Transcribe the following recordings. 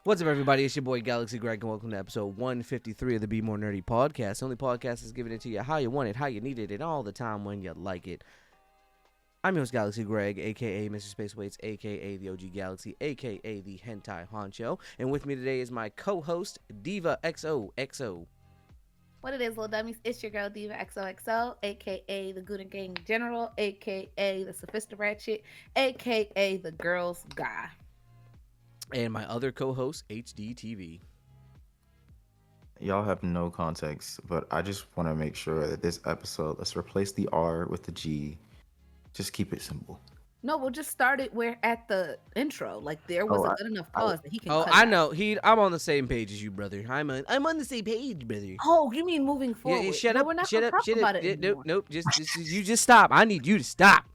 What's up, everybody? It's your boy Galaxy Greg, and welcome to episode 153 of the Be More Nerdy podcast. The only podcast that's giving it to you how you want it, how you need it, and all the time when you like it. I'm your host, Galaxy Greg, aka Mr. Space Weights, aka the OG Galaxy, aka the Hentai Honcho. And with me today is my co-host, Diva XOXO. What it is, little dummies? It's your girl Diva XOXO, aka the Gouda Gang General, aka the Sophista Ratchet, aka the Girls Guy. And my other co-host, HDTV. Y'all have no context, but I just want to make sure that this episode, let's replace the R with the G. Just keep it simple. No, we'll just start it where at the intro. Like there was a good enough pause that he can. Oh, cut I out. know. I'm on the same page as you, brother. I'm on the same page, brother. Oh, you mean moving forward? Yeah, shut No, up. We're not Shut gonna up. talk Shut about up. it Nope. anymore. Nope. Just you just stop. I need you to stop.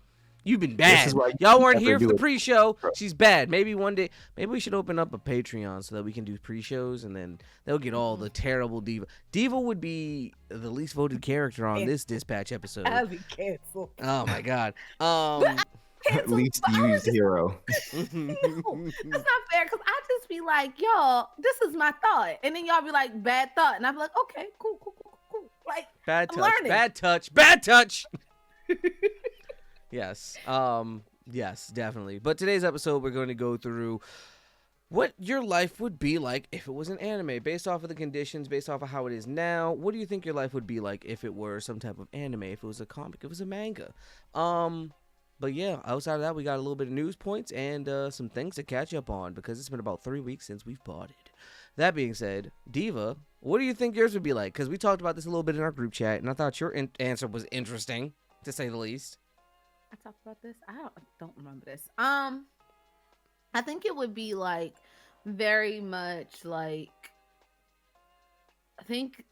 You've been This bad. is why Y'all you weren't never here for do the it. pre-show. She's bad. Maybe one day, maybe we should open up a Patreon so that we can do pre-shows, and then they'll get all the terrible Diva. Diva would be the least voted character on this dispatch episode. I'll be canceled. Oh my god. At least use hero. No, that's not fair because I just be like, y'all, this is my thought. And then y'all be like, bad thought. And I be like, okay, cool. Like, Bad I'm touch. learning. Bad touch. Yes. Yes, definitely. But today's episode, we're going to go through what your life would be like if it was an anime, based off of the conditions, based off of how it is now. What do you think your life would be like if it were some type of anime, if it was a comic, if it was a manga? But yeah, outside of that, we got a little bit of news points and some things to catch up on because it's been about 3 weeks since we've potted. That being said, Diva, what do you think yours would be like? Because we talked about this a little bit in our group chat, and I thought your answer was interesting, to say the least. I talked about this. I don't remember this. I think it would be like very much like, I think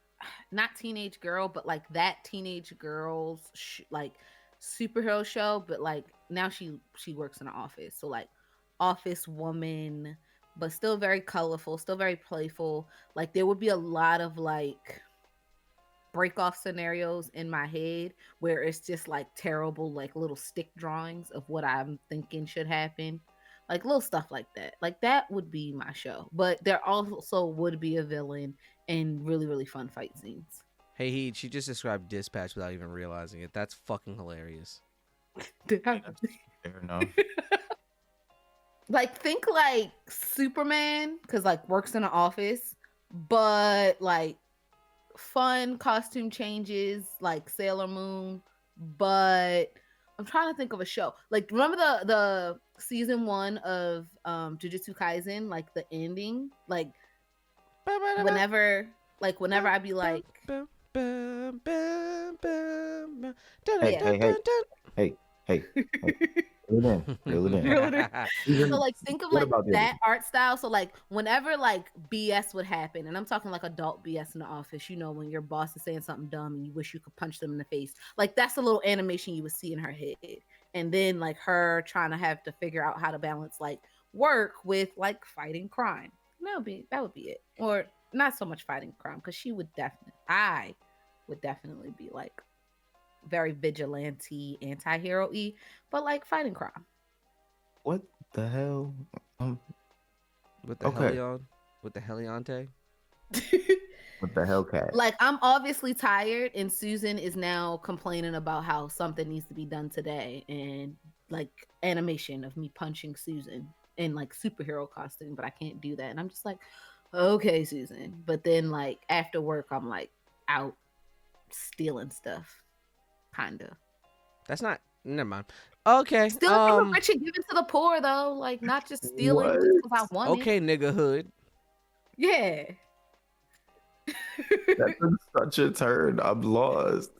not teenage girl, but like that teenage girl's like superhero show, but like now she works in an office, so like office woman, but still very colorful, still very playful. Like there would be a lot of like break off scenarios in my head where it's just like terrible like little stick drawings of what I'm thinking should happen, like little stuff like that. Like that would be my show, but there also would be a villain and really fun fight scenes. Hey, Heed, she just described Dispatch without even realizing it. That's fucking hilarious. Fair enough. Like think like Superman, because like works in an office, but like fun costume changes like Sailor Moon. But I'm trying to think of a show. Like remember the season 1 of Jujutsu Kaisen, like the ending, like whenever I'd be like, Hey. Reel it in. Even- so like think of What like about the that other- art style. So like whenever like BS would happen, and I'm talking like adult BS in the office, you know, when your boss is saying something dumb and you wish you could punch them in the face, like that's the little animation you would see in her head. And then like her trying to have to figure out how to balance like work with like fighting crime. That would be it. Or not so much fighting crime, because I would definitely be like very vigilante anti-hero-y, but like fighting crime. What the hell? With the Okay. Helion? With the Heliante? What the hell, cat? Like I'm obviously tired, and Susan is now complaining about how something needs to be done today, and like animation of me punching Susan in like superhero costume, but I can't do that. And I'm just like, okay, Susan. But then like after work, I'm like out stealing stuff, kinda. That's not... Never mind. Okay. Stealing from the rich and giving to the poor, though. Like not just stealing What? just because I want it. Okay, nigga hood. Yeah. That took such a turn. I'm lost.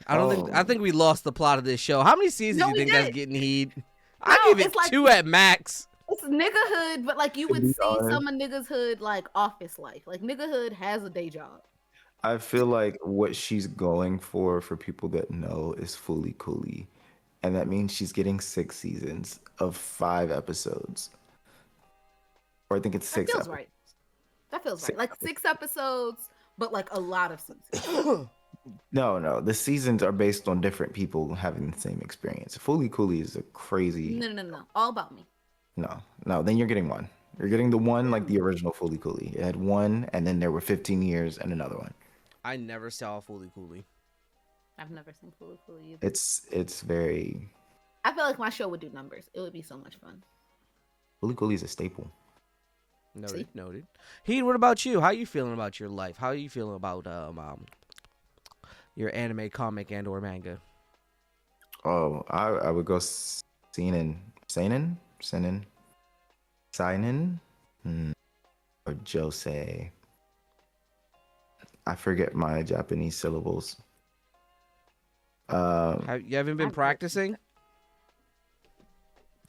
I think we lost the plot of this show. How many seasons No, do you we think that's didn't. getting Heed? I No, give it it's like- 2 at max. It's nigga hood, but like you To would be see honest. some of niggas hood like office life. Like nigga hood has a day job. I feel like what she's going for people that know, is fully coolly. And that means she's getting 6 seasons of 5 episodes. Or I think it's That 6 feels episodes. right. That feels right. Six Like 6 episodes, but like a lot of seasons. No. The seasons are based on different people having the same experience. Fully Cooley is a crazy. No. All about me. No. Then you're getting 1. You're getting the one like the original Fully Cooley. It had one, and then there were 15 years and another one. I never saw Fully Cooley. I've never seen Fully Cooley either. It's very I feel like my show would do numbers. It would be so much fun. Fully Cooley's a staple. Noted, See? noted. Heed, what about you? How you feeling about your life? How you feeling about your anime, comic, and or manga? Oh, I would go seinen, or josei. I forget my Japanese syllables. You haven't been I've- practicing?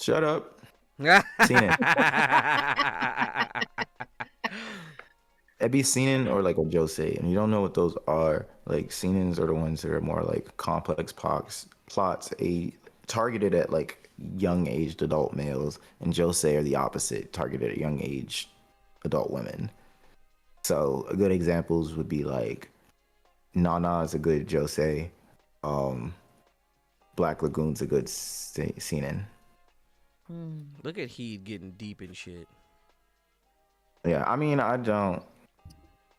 Shut up. It'd be seinen or like a josei, and you don't know what those are. Like seinens are the ones that are more like complex plots, targeted at like young aged adult males, and josei are the opposite, targeted at young aged adult women. So good examples would be like Nana is a good josei, Black Lagoon's a good seinen. Look at Heed getting deep in shit. Yeah, I mean, I don't.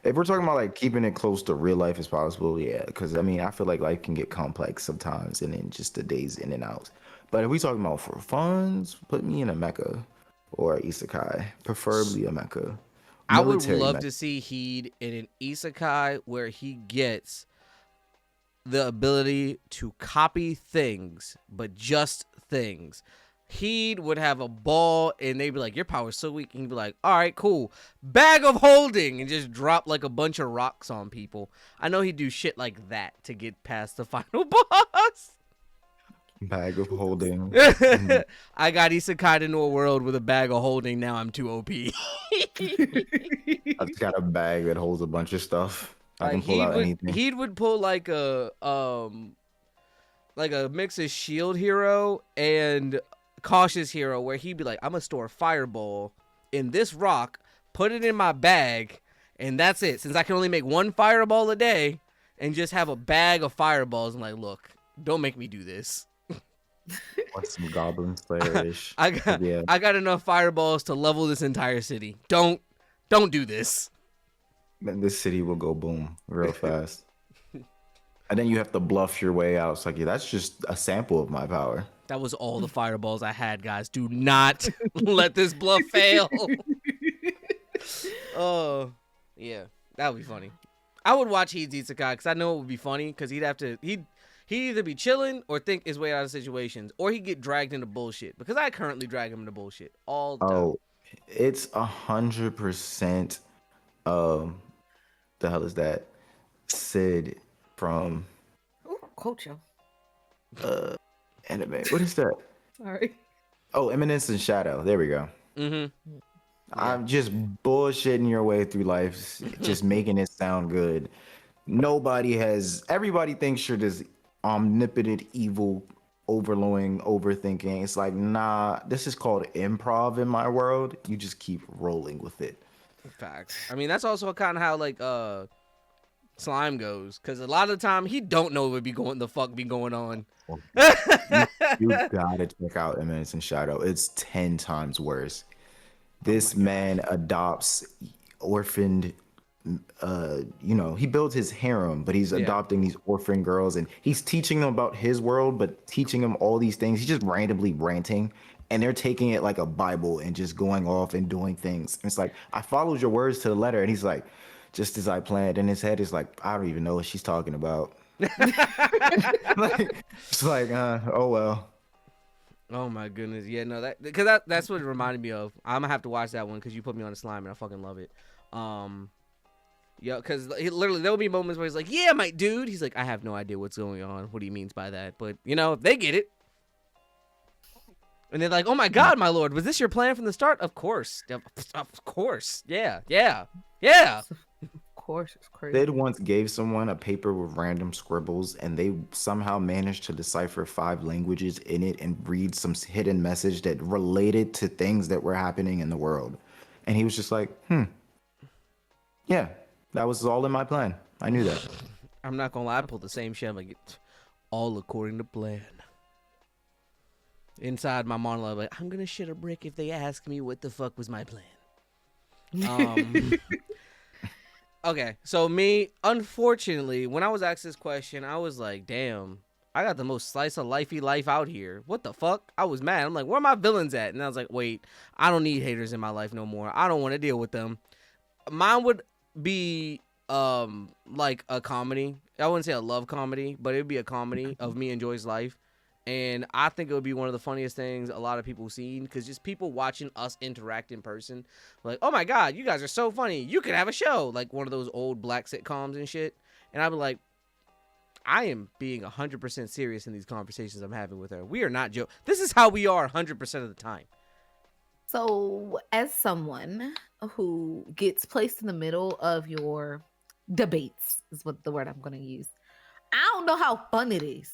If we're talking about like keeping it close to real life as possible, yeah, because I mean, I feel like life can get complex sometimes, and then just the days in and out. But if we talking about for funds, put me in a mecha or a isekai, preferably a mecha. I would Military love mecha. to see Heed in an isekai where he gets the ability to copy things, but just things. Heed would have a ball, and they'd be like, your power's so weak. And he'd be like, all right, cool. Bag of holding, and just drop like a bunch of rocks on people. I know he'd do shit like that to get past the final boss. Bag of holding. I got isekai into a world with a bag of holding. Now I'm too OP. I've got a bag that holds a bunch of stuff. I can pull Heed out anything. Heed would pull like a mix of shield hero and cautious hero, where he'd be like, I'm gonna store a fireball in this rock, put it in my bag, and that's it. Since I can only make one fireball a day, and just have a bag of fireballs. I'm like, look, don't make me do this. Want some Goblin Slayer-ish. I got enough fireballs to level this entire city. Don't do this. Then this city will go boom real fast. And then you have to bluff your way out. It's like, yeah, that's just a sample of my power. That was all the fireballs I had, guys. Do not let this bluff fail. Oh, yeah, that would be funny. I would watch Heed's Isekai because I know it would be funny because he'd either be chilling or think his way out of situations, or he'd get dragged into bullshit, because I currently drag him into bullshit all the time. Oh, it's 100%. The hell is that? Sid from Ooh, Kocho. anime. What is that? Sorry. Oh, Eminence and Shadow. There we go. Mm-hmm. I'm just bullshitting your way through life, just making it sound good. Everybody thinks you're this omnipotent, evil, overlording, overthinking. It's like, nah, this is called improv in my world. You just keep rolling with it. Facts. I mean, that's also kind of how like Slime goes, because a lot of the time he don't know what be going on. You gotta check out Eminence and Shadow. It's 10 times worse. This man adopts orphaned, he builds his harem, but he's adopting these orphan girls, and he's teaching them about his world, but teaching them all these things. He's just randomly ranting, and they're taking it like a Bible and just going off and doing things. And it's like, I followed your words to the letter, and he's like, just as I planned. In his head, he's like, I don't even know what she's talking about. It's like, oh well. Oh my goodness, yeah, no, that's what it reminded me of. I'm gonna have to watch that one because you put me on the Slime and I fucking love it. Yeah, because literally there'll be moments where he's like, "Yeah, my dude," he's like, "I have no idea what's going on, what he means by that," but they get it. And they're like, "Oh my God, my lord, was this your plan from the start?" Of course, yeah. Of course, it's crazy. Sid once gave someone a paper with random scribbles, and they somehow managed to decipher 5 languages in it and read some hidden message that related to things that were happening in the world. And he was just like, yeah, that was all in my plan. I knew that. I'm not gonna lie, I pulled the same shit. I'm like, all according to plan. Inside my monologue, like, I'm gonna shit a brick if they ask me what the fuck was my plan. Um, okay, so me, unfortunately, when I was asked this question, I was like, damn, I got the most slice of lifey life out here. What the fuck? I was mad. I'm like, where are my villains at? And I was like, wait, I don't need haters in my life no more. I don't want to deal with them. Mine would be like a comedy. I wouldn't say a love comedy, but it'd be a comedy of me and Joy's life. And I think it would be one of the funniest things a lot of people seen, because just people watching us interact in person, like, oh my god, you guys are so funny, you could have a show, like one of those old black sitcoms and shit. And I'd be like, I am being 100% serious in these conversations I'm having with her. We are not joking. This is how we are 100% of the time. So, as someone who gets placed in the middle of your debates, is what the word I'm going to use, I don't know how fun it is.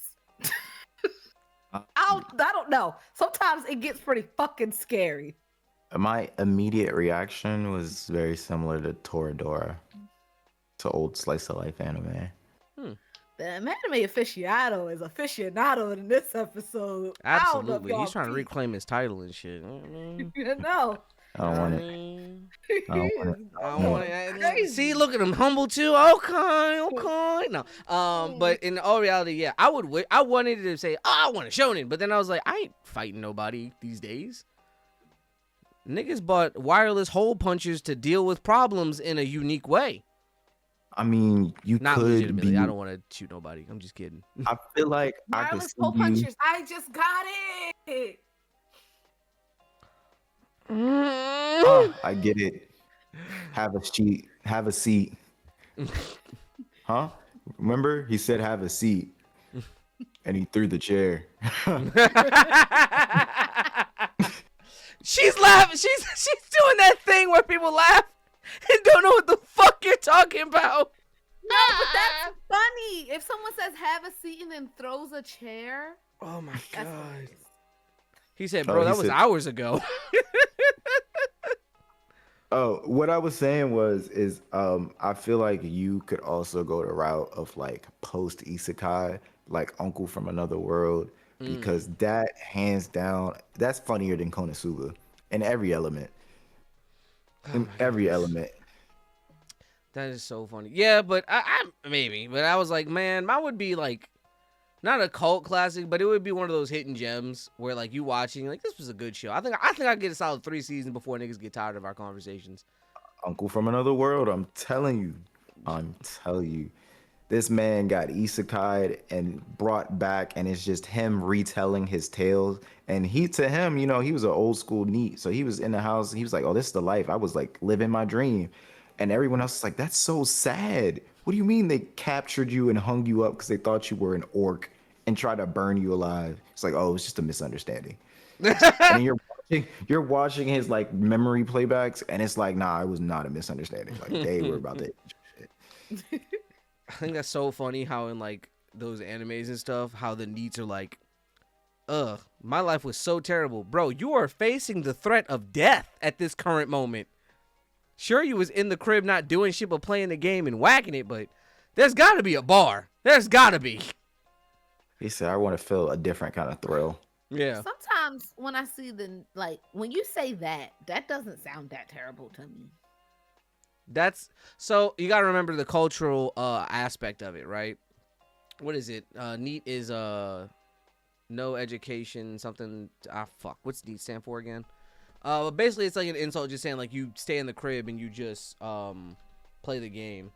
I don't know. Sometimes it gets pretty fucking scary. My immediate reaction was very similar to Toradora, to old slice of life anime. The anime aficionado is aficionado in this episode. Absolutely. He's trying to reclaim his title and shit. No. I don't want it. I don't want it. See, look at him, humble too. Okay. No. But in all reality, yeah, I wanted to say, oh, I want a shonen, but then I was like, I ain't fighting nobody these days. Niggas bought wireless hole punchers to deal with problems in a unique way. I mean, you Not could legitimately. be. I don't want to shoot nobody. I'm just kidding. I feel like I could Wireless see hole you. punchers. I just got it. I get it. Have a seat. Have a seat. Huh? Remember, he said have a seat, and he threw the chair. She's laughing. She's doing that thing where people laugh and don't know what the fuck you're talking about. No, but that's funny. If someone says have a seat and then throws a chair, Oh my that's god. hilarious. He said, Oh, bro, he that was said- hours ago. Oh, what I was saying is I feel like you could also go the route of like post isekai, like Uncle from Another World, because that hands down, that's funnier than Konosuba in every element. In every element. That is so funny. Yeah, but I maybe, but I was like, man, mine would be like not a cult classic, but it would be one of those hidden gems where like you watching, like, this was a good show. I think I'd get a solid 3 seasons before niggas get tired of our conversations. Uncle from Another World, I'm telling you. This man got isekai'd and brought back, and it's just him retelling his tales. And to him, he was an old school NEET. So he was in the house, he was like, oh, this is the life. I was like living my dream. And everyone else is like, that's so sad. What do you mean they captured you and hung you up because they thought you were an orc and tried to burn you alive? It's like, oh, it's just a misunderstanding. And then you're watching his like memory playbacks, and it's like, nah, it was not a misunderstanding. Like they were about to shit. I think that's so funny how in like those animes and stuff, how the NEETs are like, my life was so terrible. Bro, you are facing the threat of death at this current moment. Sure, you was in the crib not doing shit but playing the game and whacking it, but there's gotta be a bar. There's gotta be. He said, I want to feel a different kind of thrill. Yeah. Sometimes when I see when you say that doesn't sound that terrible to me. That's so you gotta remember the cultural aspect of it, right? What is it? NEET is no education, something. What's NEET stand for again? But basically it's like an insult, just saying like you stay in the crib and you just play the game.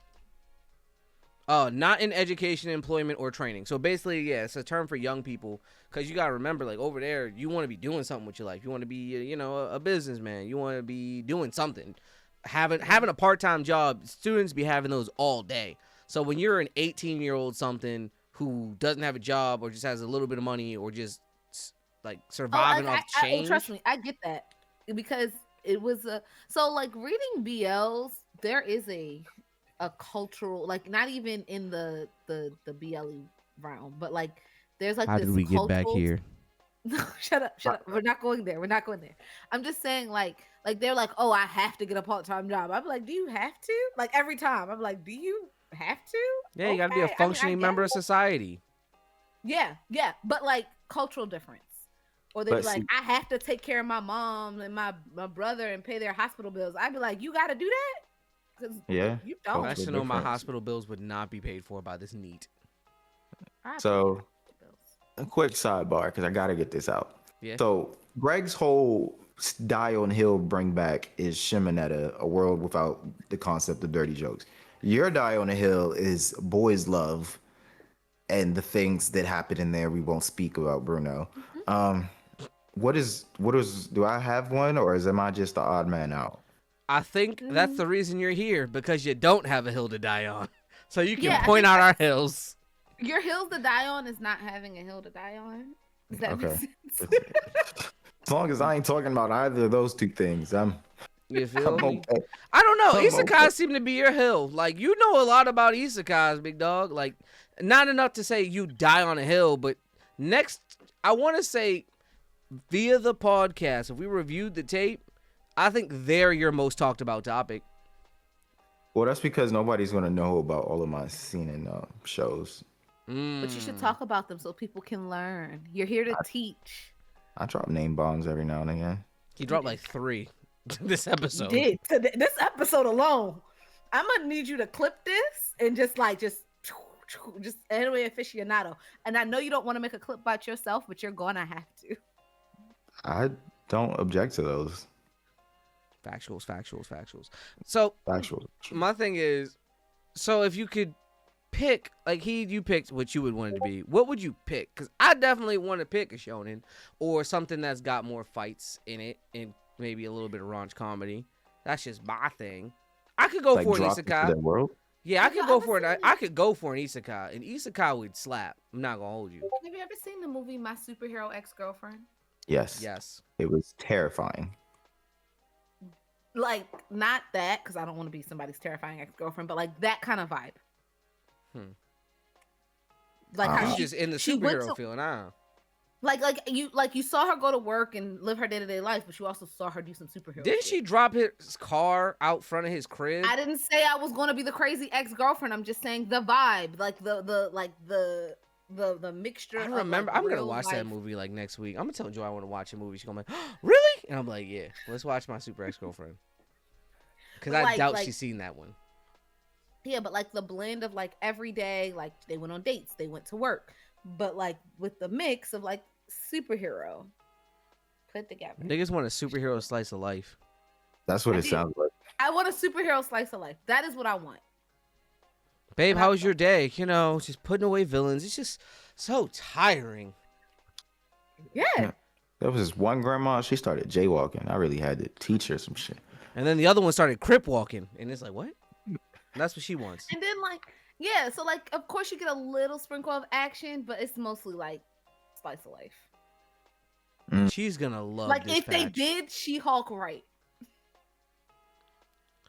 Not in education, employment, or training. So basically, yeah, it's a term for young people, because you gotta remember, like, over there, you want to be doing something with your life. You want to be, a businessman. You want to be doing something. Having a part-time job. Students be having those all day. So when you're an 18-year-old something who doesn't have a job or just has a little bit of money or just like surviving off change. Trust me, I get that, because it was reading BLs. There is a cultural, like, not even in the BLE realm, but like there's like How this did we get back cultural- here? No, shut up. We're not going there. I'm just saying, like they're like, oh, I have to get a part-time job. I'm like, do you have to? Like, every time I'm like, do you have to? Yeah, you gotta be a Okay. I functioning member of guess. society. Yeah, but like cultural difference. Or they'd be But like, see, I have to take care of my mom and my brother and pay their hospital bills. I'd be like, you got to do that? Because yeah. you Cultural don't. Nice to know my difference. hospital bills would not be paid for by this NEAT. I pay So your hospital bills. a quick sidebar because I gotta get this out. Yeah. So Greg's whole die on Hill bring back is Shimonetta, a world without the concept of dirty jokes. Your die on the hill is boys love and the things that happen in there we won't speak about, Bruno. Um, what is do I have one or am I just the odd man out? I think that's the reason you're here, because you don't have a hill to die on. So you can Yeah, I point think out our hills. Your hills to die on is not having a hill to die on. Does that make Okay. sense? As long as I ain't talking about either of those two things, I'm You feel me? okay. I don't know. I'm Isekai okay. seem to be your hill. Like, you know a lot about isekais, big dog. Like, not enough to say you die on a hill, but next, I want to say via the podcast, if we reviewed the tape, I think they're your most talked about topic. Well, that's because nobody's gonna know about all of my scene and shows. But you Mm. should talk about them so people can learn. You're here to teach. I drop name bombs every now and again. He dropped like 3 this episode. Did this episode alone? I'm gonna need you to clip this and just anime aficionado. And I know you don't want to make a clip about yourself, but you're gonna have to. I don't object to those. Factuals. So Actual. my thing is, so if you could pick, like you picked what you would want it to be, what would you pick? Because I definitely want to pick a shonen or something that's got more fights in it and maybe a little bit of raunch comedy. That's just my thing. I could go Like for an drop into isekai. that world. Yeah, I could go for honestly- I could go for an isekai. An isekai would slap. I'm not gonna hold you. Have you ever seen the movie My Superhero Ex-Girlfriend? Yes. Yes. It was terrifying. Like, not that, because I don't want to be somebody's terrifying ex-girlfriend, but like that kind of vibe. Like how You Uh-huh. she, just in the she went superhero to- feeling, huh? like you saw her go to work and live her day-to-day life, but you also saw her do some superhero. Didn't shit. she drop his car out front of his crib? I didn't say I was going to be the crazy ex-girlfriend. I'm just saying the vibe, like the mixture. I of, don't remember. like, I'm gonna real watch that life- movie like next week. I'm gonna tell Joy I want to watch a movie. She's gonna be like, really? And I'm like, yeah, let's watch My Super Ex-Girlfriend. Because But, I like- doubt like- she's seen that one. Yeah, but like the blend of like every day, like they went on dates, they went to work, but like with the mix of like superhero put together. Niggas want a superhero slice of life. That's what I it do. sounds like. I want a superhero slice of life. That is what I want. Babe, Not how was fun. your day? You know, just putting away villains. It's just so tiring. Yeah. Yeah. There was this one grandma, she started jaywalking. I really had to teach her some shit. And then the other one started crip walking. And it's like, what? That's what she wants. And then like, yeah, so like of course you get a little sprinkle of action, but it's mostly like slice of life. She's gonna love Like this if they patch. did She-Hulk right.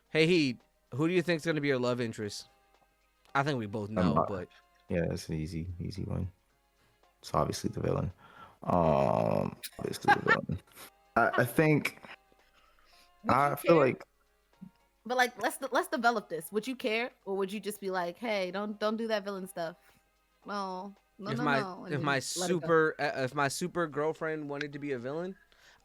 Hey, Heed, who do you think's gonna be your love interest? I think we both know, not- but Yeah, that's an easy one. It's obviously the villain. Obviously the villain. I think Would you I feel care? like But like let's develop this. Would you care? Or would you just be like, hey, don't do that villain stuff? No. No, if no, my no. and if then my let it go. super girlfriend wanted to be a villain,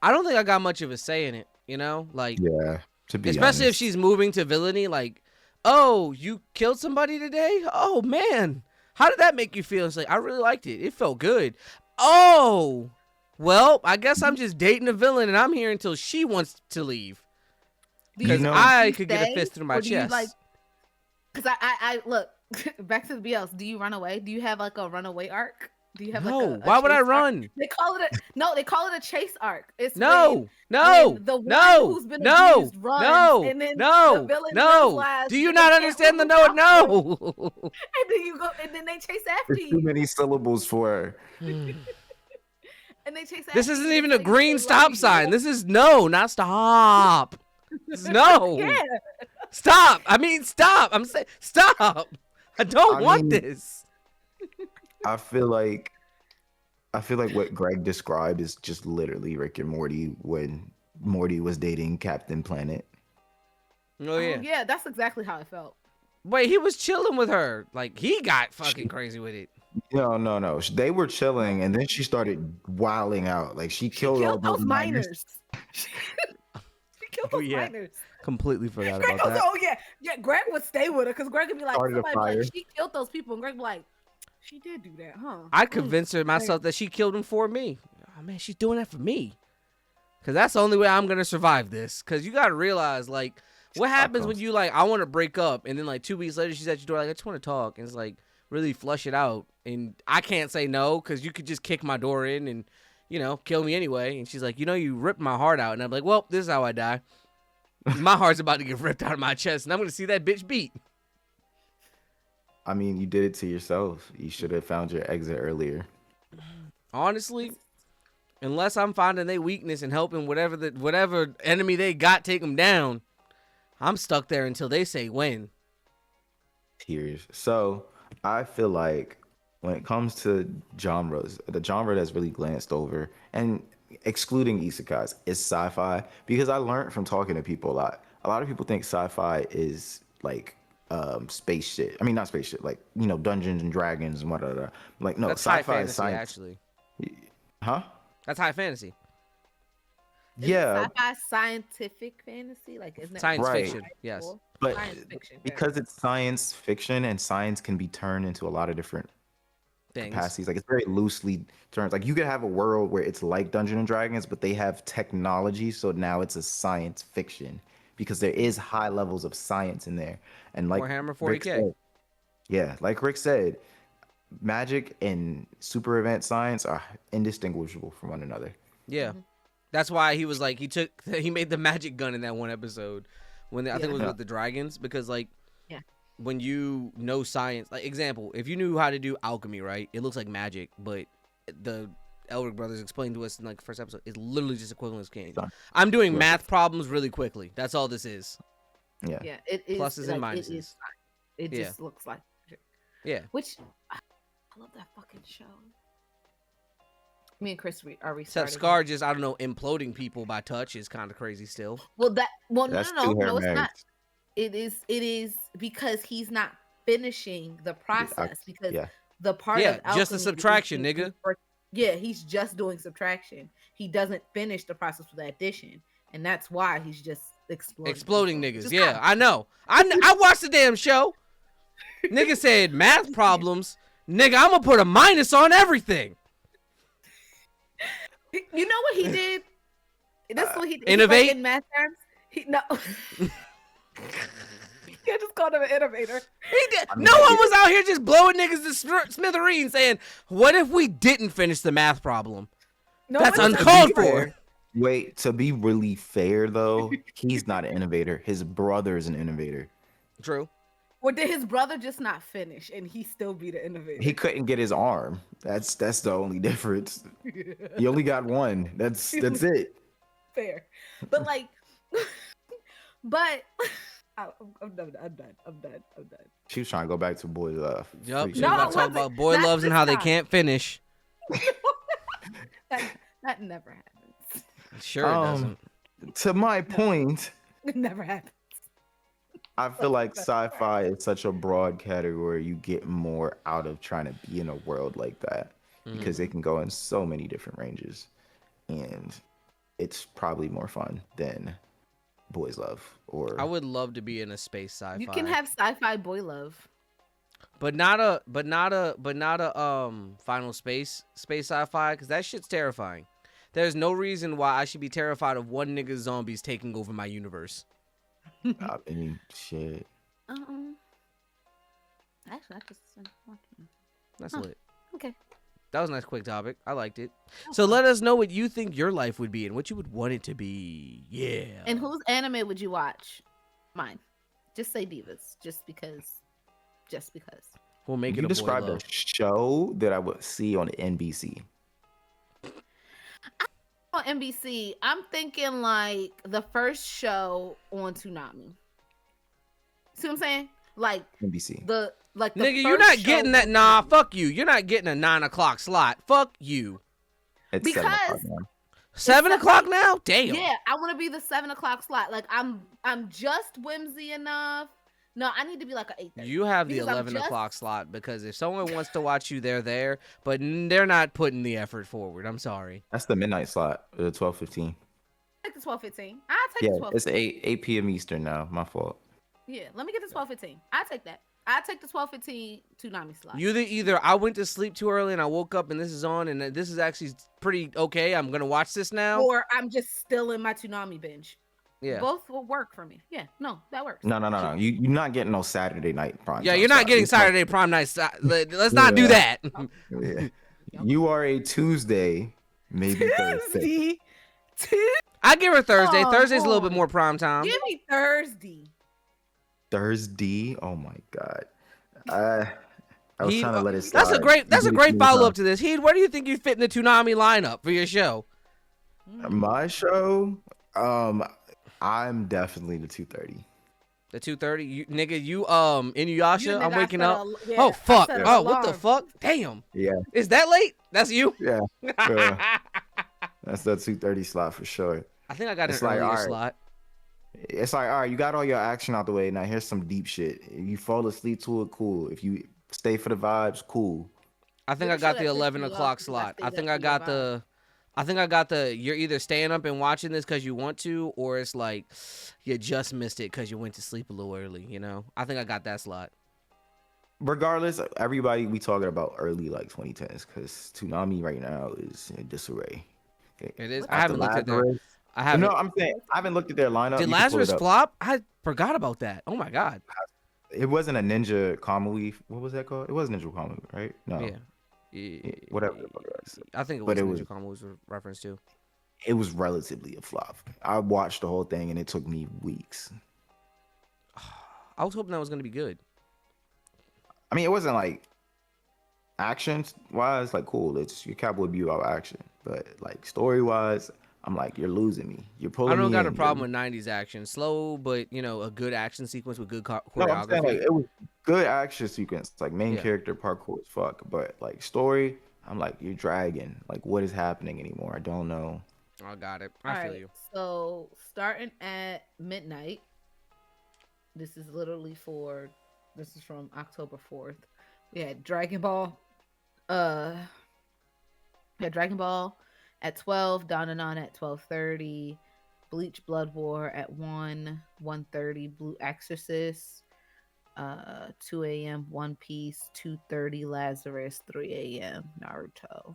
I don't think I got much of a say in it. You know, like yeah, to be especially if honest. she's moving to villainy. Like, oh, you killed somebody today? Oh man, how did that make you feel? It's like I really liked it. It felt good. Oh, well, I guess I'm just dating a villain, and I'm here until she wants to leave. Do you- Because know- I do you could get a stay, fist through my or do you, chest. like, because I look back to the BLs. Do you run away? Do you have like a runaway arc? Do you have No, like a why would I chase arc? run? They call it a chase arc. It's No, when the one no, who's been no, abused runs, no, and then the no, villain no. realizes Do you that not they can't understand the move no? out. No. And then you go, and then they chase after There's too you, many syllables for her. and they chase after This you, isn't and even they a say green they love stop you. sign. This is no, not stop. It's no. Yeah, Stop. I mean, stop. I'm saying stop. I don't I want mean- this. I feel like what Greg described is just literally Rick and Morty when Morty was dating Captain Planet. Oh yeah. yeah, that's exactly how it felt. Wait, he was chilling with her. Like, he got fucking crazy with it. No. They were chilling, and then she started wilding out. Like she killed all Killed those miners. She killed those Yeah. miners. Completely forgot Greg about goes, that. oh yeah, Greg would stay with her because Greg would be like, Started a somebody be like, fire. she killed those people, and Greg would be like, she did do that, huh? I convinced her myself that she killed him for me. Oh man, she's doing that for me. Cause that's the only way I'm gonna survive this. Cause you gotta realize, like, what happens when you like, I want to break up, and then like 2 weeks later she's at your door, like, I just want to talk, and it's like really flush it out, and I can't say no, cause you could just kick my door in and, you know, kill me anyway. And she's like, you know, you ripped my heart out, and I'm like, well, this is how I die. My heart's about to get ripped out of my chest, and I'm gonna see that bitch beat. I mean, you did it to yourself. You should have found your exit earlier. Honestly, unless I'm finding their weakness and helping whatever enemy they got take them down, I'm stuck there until they say when. Tears. So I feel like when it comes to genres, the genre that's really glanced over, and excluding isekais, is sci-fi. Because I learned from talking to people a lot. A lot of people think sci-fi is like space shit. I mean, not space shit, like, you know, Dungeons and Dragons and whatever. Like, no, That's high sci-fi fantasy, is science. actually. Huh? That's high fantasy. Yeah, Sci-fi scientific fantasy, like isn't that Science Right. fiction, yes. but Science fiction, because it's science fiction, and science can be turned into a lot of different Things. capacities. Like, it's very loosely termed. Like, you could have a world where it's like Dungeons and Dragons, but they have technology, so now it's a science fiction because there is high levels of science in there. And like Warhammer Rick 40K. said- yeah, like Rick said, magic and super event science are indistinguishable from one another. Yeah. That's why he was like, he made the magic gun in that one episode when I think it was Yeah. with the dragons, because like, Yeah. when you know science, like example, if you knew how to do alchemy, right, it looks like magic, but the Elric brothers explained to us in like the first episode, it's literally just equivalent to candy. Done. I'm doing Yeah. math problems really quickly. That's all this is. Yeah. Yeah, it is Pluses and like, minuses. It Yeah. just looks like Yeah. which I love that fucking show. Me and Chris are Except restarting. Scar just, I don't know, imploding people by touch is kind of crazy still. Well, no, That's no, two no, it's Hair not. Marys. It is because he's not finishing the process because Yeah. the part Yeah, of alchemy just the is subtraction, he's- nigga. Yeah, he's just doing subtraction. He doesn't finish the process with addition, and that's why he's just Exploding people. niggas. Just Yeah, kinda- I know. I watched the damn show. Nigga said math problems. Nigga, I'm gonna put a minus on everything. You know what he did? This is what he did. Innovate? Like in math terms. No. I just called him an innovator. He did. I mean, No one was out here just blowing niggas to smithereens saying, what if we didn't finish the math problem? No That's one- uncalled for. Wait, to be really fair though, he's not an innovator. His brother is an innovator. True. Or did his brother just not finish and he still be the innovator? He couldn't get his arm. That's the only difference. He only got one. That's it. Fair. But like, but I'm done. She was trying to go back to boy love. Yup. Pretty She No, sure. was about I to talk wasn't. about boy Not loves and this how they time. can't finish. That never happens. Sure it doesn't. To my point, It never happens. I feel like sci-fi is such a broad category. You get more out of trying to be in a world like that because it can go in so many different ranges, and it's probably more fun than boys love or I would love to be in a space sci-fi. You can have sci-fi boy love. but not a final space sci-fi, because that shit's terrifying. There's no reason why I should be terrified of one nigga zombies taking over my universe. I mean, shit. Actually, I just That's Huh. lit. okay. That was a nice quick topic. I liked it. So let us know what you think your life would be and what you would want it to be. Yeah. And whose anime would you watch? Mine. Just say Divas. Just because. We'll make it You a boy described love. a show that I would see on NBC. On NBC, I'm thinking like the first show on Toonami. See what I'm saying? Like NBC. the Nigga, you're first not show getting that. on Nah, Toonami. fuck you. You're not getting a 9 o'clock slot. Fuck you. It's Because- 7 o'clock now. 7 o'clock now? Damn. Yeah, I want to be the 7 o'clock slot. Like I'm just whimsy enough No, I need to be like an 8:30. You have the Because I'm 11 just- o'clock slot because if someone wants to watch you, they're there, but they're not putting the effort forward. I'm sorry. That's the midnight slot, the 12:15. Take the 12:15. I'll take Yeah, the 12. it's 8 p.m. Eastern now. My fault. Yeah, let me get the 12:15. I'll take that. I'll take the 12:15 Toonami slot. Either I went to sleep too early and I woke up and this is on and this is actually pretty okay. I'm gonna watch this now. Or I'm just still in my Toonami binge. Yeah. Both will work for me. Yeah, no, that works. No. You're not getting no Saturday night prime. Yeah, time you're not slot. getting You're talking- Saturday prom night. Let's not do Yeah. that. Yeah. You are a Tuesday, maybe Thursday. I give her Thursday. Oh, Thursday's a little bit boy. more prime time. Give me Thursday. Thursday. Oh my god. I was trying to let it slide. That's a great You did it great too follow much. up to this. Heed, where do you think you fit in the Toonami lineup for your show? My show. I'm definitely the 2:30. The 2:30, you Inuyasha. You I'm nigga, I waking set up. a- yeah, Oh I fuck! set an Oh what the alarm. fuck? Damn! Yeah, Is that late? That's you. yeah. That's the 2:30 slot for sure. I think I got an It's like, earlier alright. slot. It's like, all right, you got all your action out the way. Now here's some deep shit. If you fall asleep to it, cool. If you stay for the vibes, cool. I think Make I got sure the that 11 pisses you o'clock off because I slot. stayed I up think for I your got vibe. the. I think I got the. You're either staying up and watching this because you want to, or it's like you just missed it because you went to sleep a little early. You know. I think I got that slot. Regardless, everybody we talking about early like 2010s because Toonami right now is in disarray. It is. What I haven't looked at their. I haven't. No, I'm saying I haven't looked at their lineup. Did You can pull it Lazarus up. flop? I forgot about that. Oh my god. It wasn't a Ninja Kamui. What was that called? It was Ninja Kamui, right? No. Yeah. Whatever the fuck it was. I think it was But it Ninja was- Kama was a reference to. It was relatively a flop. I watched the whole thing and it took me weeks. I was hoping that was gonna be good. I mean, it wasn't like action wise, like cool. It's your Cowboy Bebop action, but like story wise, I'm like, you're losing me. You're pulling I don't me got a in. problem with 90s action. Slow, but a good action sequence with good No, choreography. I'm saying like it was good action sequence, like main Yeah. character parkour as fuck, but like story, I'm like, you're dragging. Like, what is happening anymore? I don't know. I got it. I feel you. So starting at midnight. This is from October 4th. We had Dragon Ball. Dragon Ball at 12, Dandadan at 12:30, Bleach Blood War at 1:30, Blue Exorcist, 2 a.m. One Piece, 2:30 Lazarus, 3 a.m. Naruto.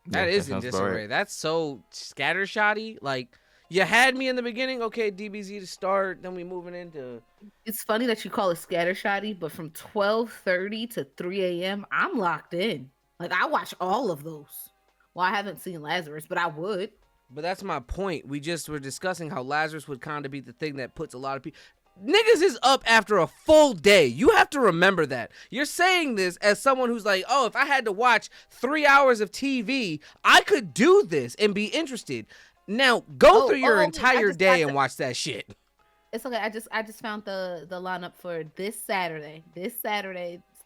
That Yeah, is in sounds about disarray. right. That's so scattershotty. Like you had me in the beginning. Okay, DBZ to start. Then we moving into. It's funny that you call it scattershotty, but from 12:30 to 3 a.m., I'm locked in. Like I watch all of those. Well, I haven't seen Lazarus, but I would. But that's my point. We just were discussing how Lazarus would kind of be the thing that puts a lot of people. Niggas is up after a full day. You have to remember that. You're saying this as someone who's like, oh, if I had to watch 3 hours of TV, I could do this and be interested. Now, go through your I entire just day got and watch that shit. It's okay. I just found the lineup for this Saturday.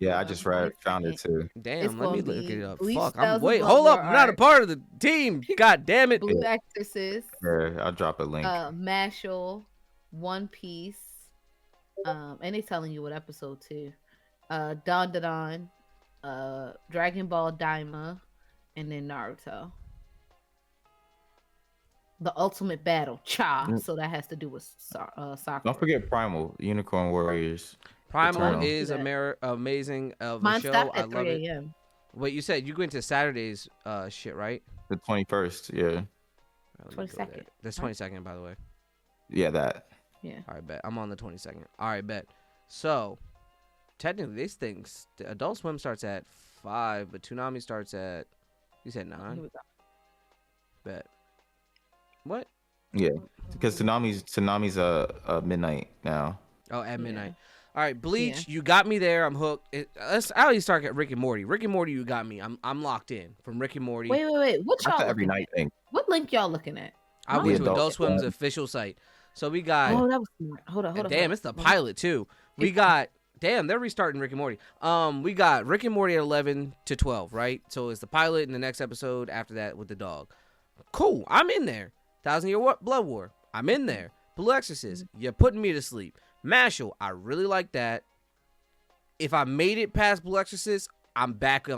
Yeah, I just found it too. Damn, let me gonna look be it up. Bleach Fuck, Thousand wait, Blood hold up. War I'm not a Art. part of the team. God damn it. Blue Exorcist, Yeah, I'll drop a link. Mashal, One Piece, and they telling you what episode too. Dandadan, Dragon Ball Daima, and then Naruto. The Ultimate Battle, Cha. Mm. So that has to do with soccer. Don't forget Primal, Unicorn Warriors. Primal Eternal. is Do that. amazing of a Mine show. stopped I at love 3 it. a.m. Wait, you said you go into Saturday's shit, right? The 21st, yeah. All right, let me go 22nd, there. That's right? 22nd, by the way. Yeah, that. Yeah. All right, bet. I'm on the 22nd. All right, bet. So, technically, these things, the Adult Swim starts at 5, but Toonami starts at, you said Here 9? we go. Bet. What? Yeah. Because Tsunami's midnight now. Oh, at Yeah. midnight. All right, Bleach, you got me there. I'm hooked. Let's at least start at Rick and Morty. Rick and Morty, you got me. I'm locked in from Rick and Morty. Wait. What That's y'all the every looking night at? thing. What link y'all looking at? I Oh, went to Adult Adult Swim's Swim. official site. So we got. Oh, that was smart. Hold on. Damn, it's the pilot too. We got damn, they're restarting Rick and Morty. We got Rick and Morty at 11 to 12, right? So it's the pilot and the next episode after that with the dog. Cool, I'm in there. 1,000 Year Blood War, I'm in there. Blue Exorcist, you're putting me to sleep. Mashal, I really like that. If I made it past Blue Exorcist, I'm back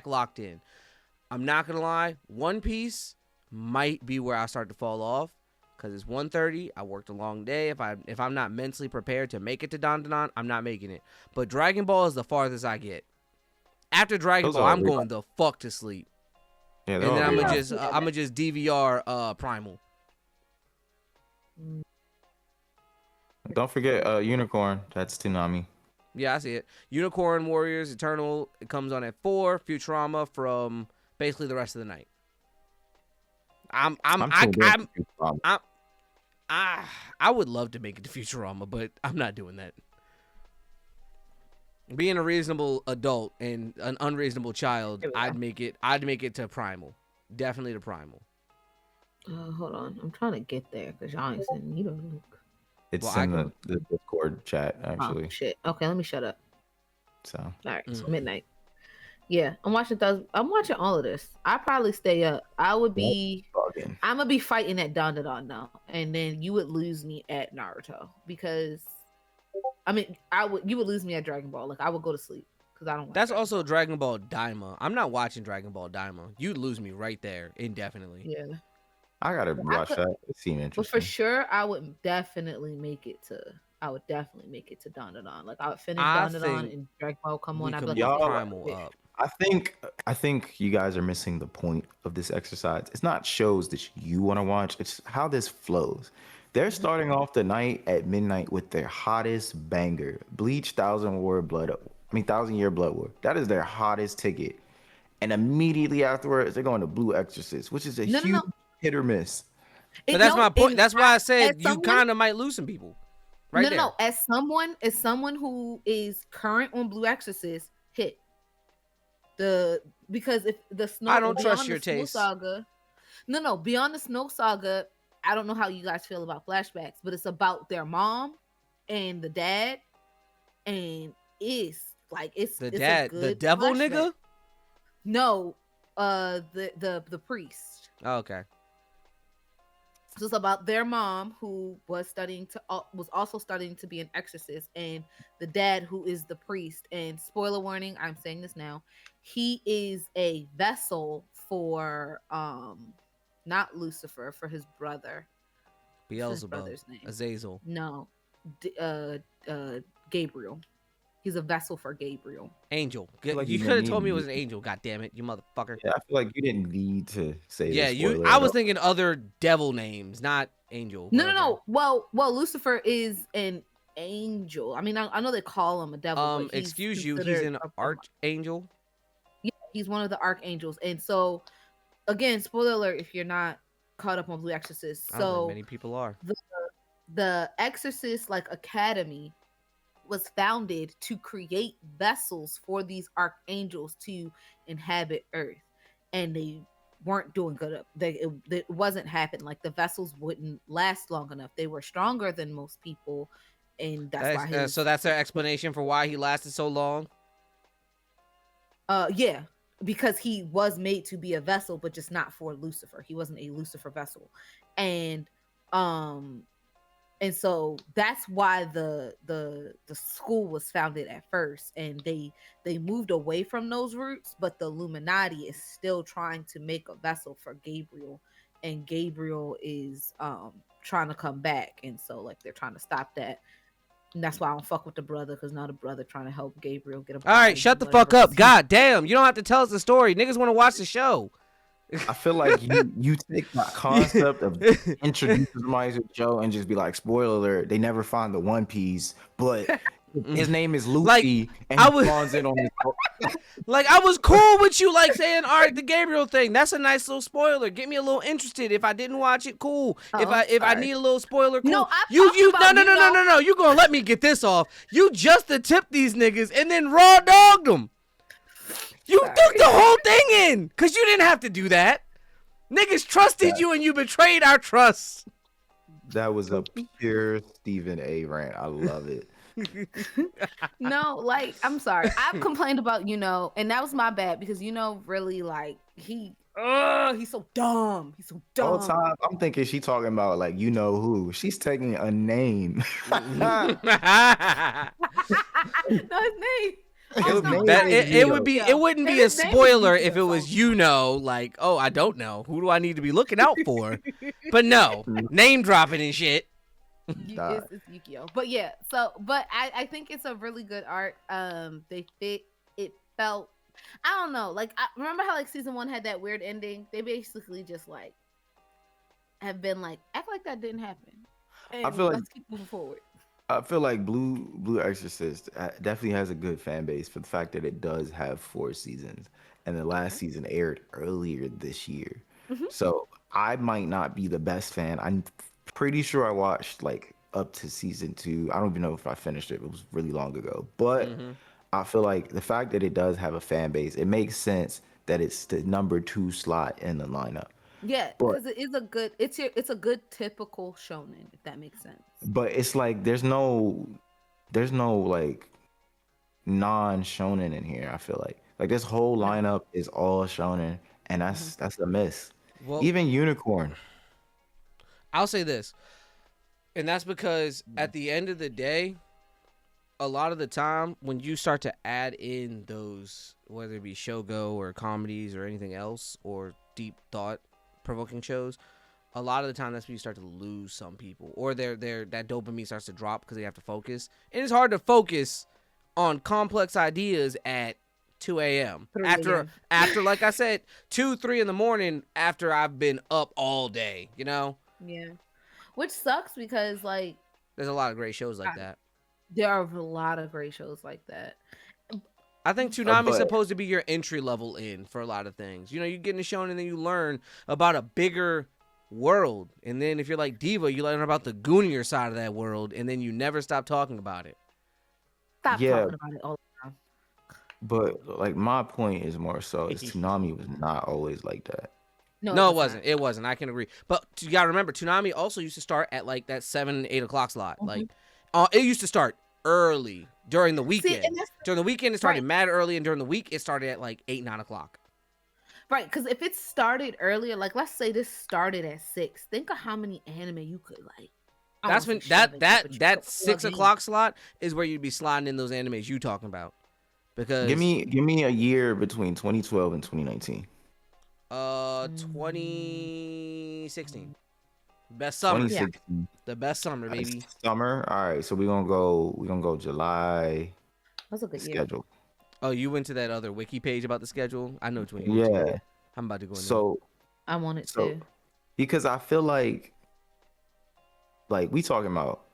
locked in. I'm not gonna lie, One Piece might be where I start to fall off because it's 1:30. I worked a long day. If I'm not mentally prepared to make it to Dandadan, I'm not making it. But Dragon Ball is the farthest I get. After Dragon Those Ball, are I'm really- going the fuck to sleep. Yeah, And they're then all I'm really- gonna just DVR Primal. Don't forget Unicorn. That's Toonami. Yeah, I see it. Unicorn Warriors Eternal. It comes on at 4. Futurama from basically the rest of the night. I would love to make it to Futurama, but I'm not doing that. Being a reasonable adult and an unreasonable child, Here we I'd go. make it to Primal. Definitely to Primal. Hold on, I'm trying to get there because y'all ain't sending me the link. It's Well, I in can- the Discord chat actually. Oh shit. Okay, let me shut up. So All right, so Mm. midnight. Yeah, I'm watching all of this. I probably stay up. I would be. bugging. I'm gonna be fighting at Dandadan now, and then you would lose me at Naruto because, I mean, you would lose me at Dragon Ball. Like I would go to sleep because I don't. Like That's Dragon also Dragon Ball Daima. I'm not watching Dragon Ball Daima. You'd lose me right there indefinitely. Ball. Yeah, I gotta watch could- that. It seemed but interesting. for sure, I would definitely make it to. I would definitely make it to Dandadan. Like I would finish I Dandadan think and Dragon Ball come We on. I'd could be move like, y'all- Primal yeah. up. I think you guys are missing the point of this exercise. It's not shows that you want to watch. It's how this flows. They're starting off the night at midnight with their hottest banger, Bleach Thousand Year Blood War. That is their hottest ticket. And immediately afterwards, they're going to Blue Exorcist, which is a No, no, huge no. hit or miss. But that's my point. and That's why I said as you someone- kind of might lose some people. Right no, there. no. As someone who is current on Blue Exorcist, hit because if the snow. I don't beyond trust the your Snow taste. Saga, no. Beyond the Snow Saga, I don't know how you guys feel about flashbacks, but it's about their mom and the dad, and it's The it's a dad, the good devil flashback. nigga. No, the priest. Oh, okay. So it's about their mom who was also studying to be an exorcist, and the dad who is the priest. And spoiler warning, I'm saying this now, he is a vessel for not Lucifer, for his brother. What's his Beelzebub, brother's name? Azazel. No, Gabriel. He's a vessel for Gabriel. Angel. feel like You you could have need told me it to was an use- angel. God damn it, you motherfucker. Yeah, I feel like you didn't need to say Yeah, the you. spoiler I at was all. thinking other devil names, not angel. No, but no, okay. no. Well, Lucifer is an angel. I mean, I know they call him a devil. but he's Excuse you. He's considered an a- archangel. Yeah, he's one of the archangels. And so, again, spoiler alert if you're not caught up on Blue Exorcist. I don't think So many people are. the Exorcist Academy was founded to create vessels for these archangels to inhabit Earth, and they weren't doing good. It wasn't happening. Like the vessels wouldn't last long enough. They were stronger than most people, and that's why. So that's their explanation for why he lasted so long. Yeah, because he was made to be a vessel, but just not for Lucifer. He wasn't a Lucifer vessel, and so that's why the school was founded at first, and they moved away from those roots. But the Illuminati is still trying to make a vessel for Gabriel, and Gabriel is trying to come back, and so like they're trying to stop that. And that's why I don't fuck with the brother, because now the brother trying to help Gabriel get a. All right, shut the fuck up. God damn, you don't have to tell us the story. Niggas want to watch the show. I feel like you take that concept of introducing somebody to the show and just be like, spoiler alert, they never find the One Piece, but his name is Luffy, and I he was- spawns in on his. Like, I was cool with you, like, saying, all right, the Gabriel thing. That's a nice little spoiler. Get me a little interested. If I didn't watch it, cool. Oh, If I sorry. need a little spoiler, cool. No, I you talked no about, no you no no know- no no. You gonna let me get this off? You just to tip these niggas and then raw dogged them. You Sorry. took the whole thing in, cause you didn't have to do that. Niggas trusted you and you betrayed our trust. That was a pure Stephen A. rant. I love it. No, like I'm sorry. I've complained about, and that was my bad because really like Oh, he's so dumb. He's so The whole dumb. time I'm thinking she talking about like you know who. She's taking a name. No, his name. It Oh would be no, name better. is It would Neo. be. Yukio. It wouldn't be a His name is spoiler if it Yukio, was so- like, oh, I don't know. Who do I need to be looking out for? But no, name dropping and shit. It's Yukio. But yeah, so but I think it's a really good art. They fit. It felt. I don't know. Like I remember how like season 1 had that weird ending. They basically just like have been like act like that didn't happen. And feel like- let's keep moving forward. I feel like Blue Exorcist definitely has a good fan base for the fact that it does have 4 seasons, and the last season aired earlier this year. Mhm. So I might not be the best fan. I'm pretty sure I watched like up to season 2. I don't even know if I finished it. It was really long ago, but Mhm. I feel like the fact that it does have a fan base, it makes sense that it's the number 2 slot in the lineup. Yeah, But- because it is a good. It's a good typical shonen, if that makes sense. But it's like there's no like non shonen in here. I feel like this whole lineup is all shonen, and that's a miss. Well, Even Unicorn. I'll say this, and that's because at the end of the day, a lot of the time when you start to add in those, whether it be shogo or comedies or anything else or deep thought provoking shows, a lot of the time that's when you start to lose some people, or their that dopamine starts to drop because they have to focus, and it's hard to focus on complex ideas at 2 a.m. 3 after like I said, 2-3 in the morning after I've been up all day. You know, Yeah, which sucks because like there's a lot of great shows like that. there are a lot of great shows like that. I think Toonami's but- supposed to be your entry level in for a lot of things. You know, you get into shown and then you learn about a bigger world, and then if you're like Diva, you learn about the goonier side of that world, and then you never stop talking about it. Stop Yeah. talking about it all the time. But like my point is more so is Toonami was not always like that. No, it's it wasn't. It wasn't. I can agree. But you gotta remember, Toonami also used to start at like that 7-8 o'clock slot. Mhm. Like, it used to start early during the weekend. and that's During the weekend, it started Right. mad early, and during the week, it started at like 8-9 o'clock. right because if it started earlier, like let's say this started at 6, think of how many anime you could like. I That's don't when say that shove in, that but you that could plug 6 in. o'clock slot is where you'd be sliding in those animes you talking about. Because Give me a year between 2012 and 2019. 2016, best summer, 2016. the best summer, baby. Summer. All right, so we're gonna go July That's a good year. schedule. Oh, you went to that other wiki page about the schedule? I know which one. Yeah. I'm about to go in. So I wanted So- to. because I feel like we talking about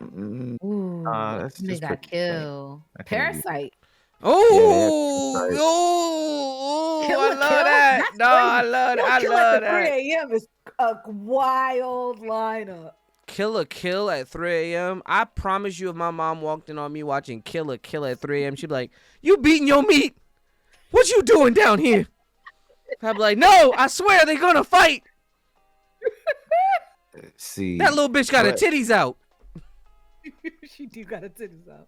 Ooh, that's they just got pretty killed. I can't do- Parasite. Oh, right. oh, Kill I a love Kill? that. That's No, I crazy. love Yo, I Kill love at that. 3 a.m. is a wild lineup. Kill a Kill at 3 a.m. I promise you, if my mom walked in on me watching Kill a Kill at 3 a.m., she'd be like, "You beating your meat? What you doing down here?" I'd be like, "No, I swear they're gonna fight. See, That little bitch got her But- titties out." She do got her titties out.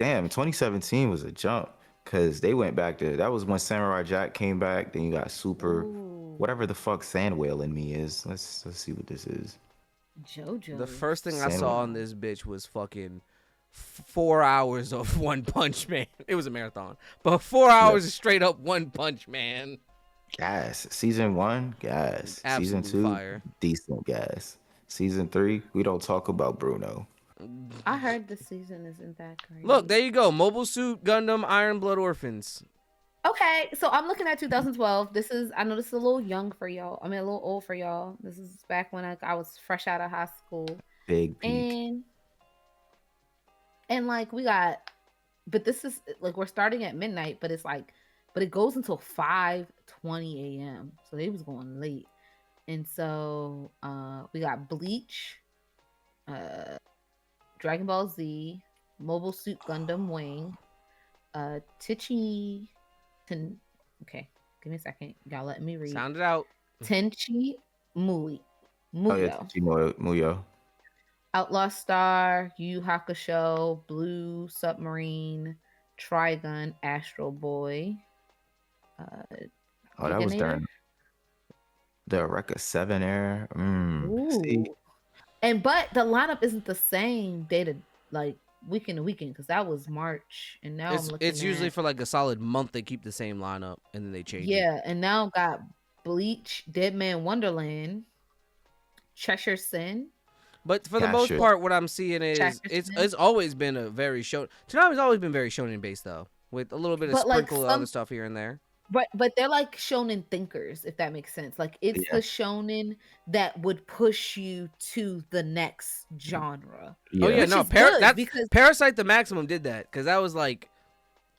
damn, 2017 was a jump because they went back to that was when Samurai Jack came back. Then you got Super, Ooh, whatever the fuck Sand Whale in me is. Let's see what this is. JoJo. The first thing I Same. saw on this bitch was fucking 4 hours of One Punch Man. It was a marathon, but 4 hours of straight up One Punch Man. Gas. Season 1, gas. Absolute Season 2, fire. decent gas. Season 3, we don't talk about Bruno. I heard the season isn't that great. Look, there you go. Mobile Suit Gundam Iron Blood Orphans. Okay, so I'm looking at 2012. I know this is a little young for y'all. I mean, a little old for y'all. This is back when I was fresh out of high school. Big peak. And like we got, but this is like we're starting at midnight, but it goes until 5:20 a.m. So they was going late. And so we got Bleach, Dragon Ball Z, Mobile Suit Gundam Wing, Tichi. Okay, give me a second. Y'all let me read. Sound it out. Tenchi Muyo. Oh yeah, Muyo. Outlaw Star, Yu Yu Hakusho, Blue Submarine, Trigun, Astro Boy. Oh, that was Gigator? during The Eureka 7 era. See, Ooh. But the lineup isn't the same day to like weekend to weekend because that was March, and now I'm It's looking usually at for like a solid month they keep the same lineup and then they change it. yeah, and now got Bleach, Dead Man Wonderland, Cheshire Sin, But for the most Gotcha. part, what I'm seeing is Jefferson. it's always been a very shonen. Toonami's always been very shonen based though, with a little bit of But like sprinkle of other some, stuff here and there. but they're like shonen thinkers, if that makes sense. Like it's Yeah. the shonen that would push you to the next genre. Yeah. Oh yeah, Which no, is good that's because Parasite the Maximum did that because that was like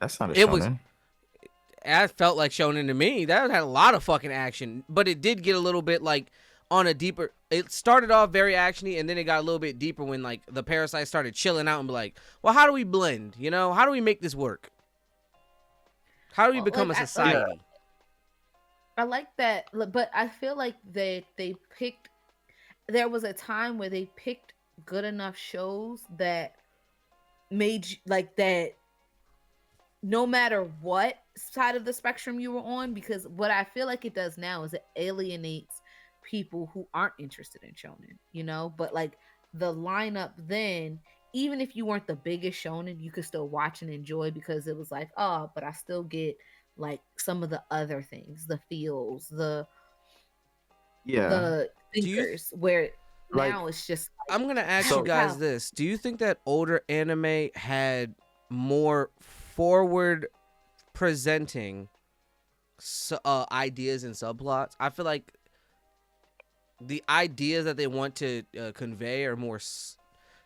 That's not a it was. shonen. That felt like shonen to me. That had a lot of fucking action, but it did get a little bit like on a deeper. It started off very actiony, and then it got a little bit deeper when like the parasites started chilling out and be like, "Well, how do we blend? You know, how do we make this work? How do we well, become like a society?" I like that, but I feel like they picked. There was a time where they picked good enough shows that made like that. No matter what side of the spectrum you were on, because what I feel like it does now is it alienates people who aren't interested in shonen, you know. But like the lineup then, even if you weren't the biggest shonen, you could still watch and enjoy because it was like, oh, but I still get like some of the other things, the feels, Yeah. the Do you thinkers, where Like- now it's just I'm gonna ask So- you guys Wow. this: do you think that older anime had more forward presenting ideas and subplots? I feel like the ideas that they want to convey are more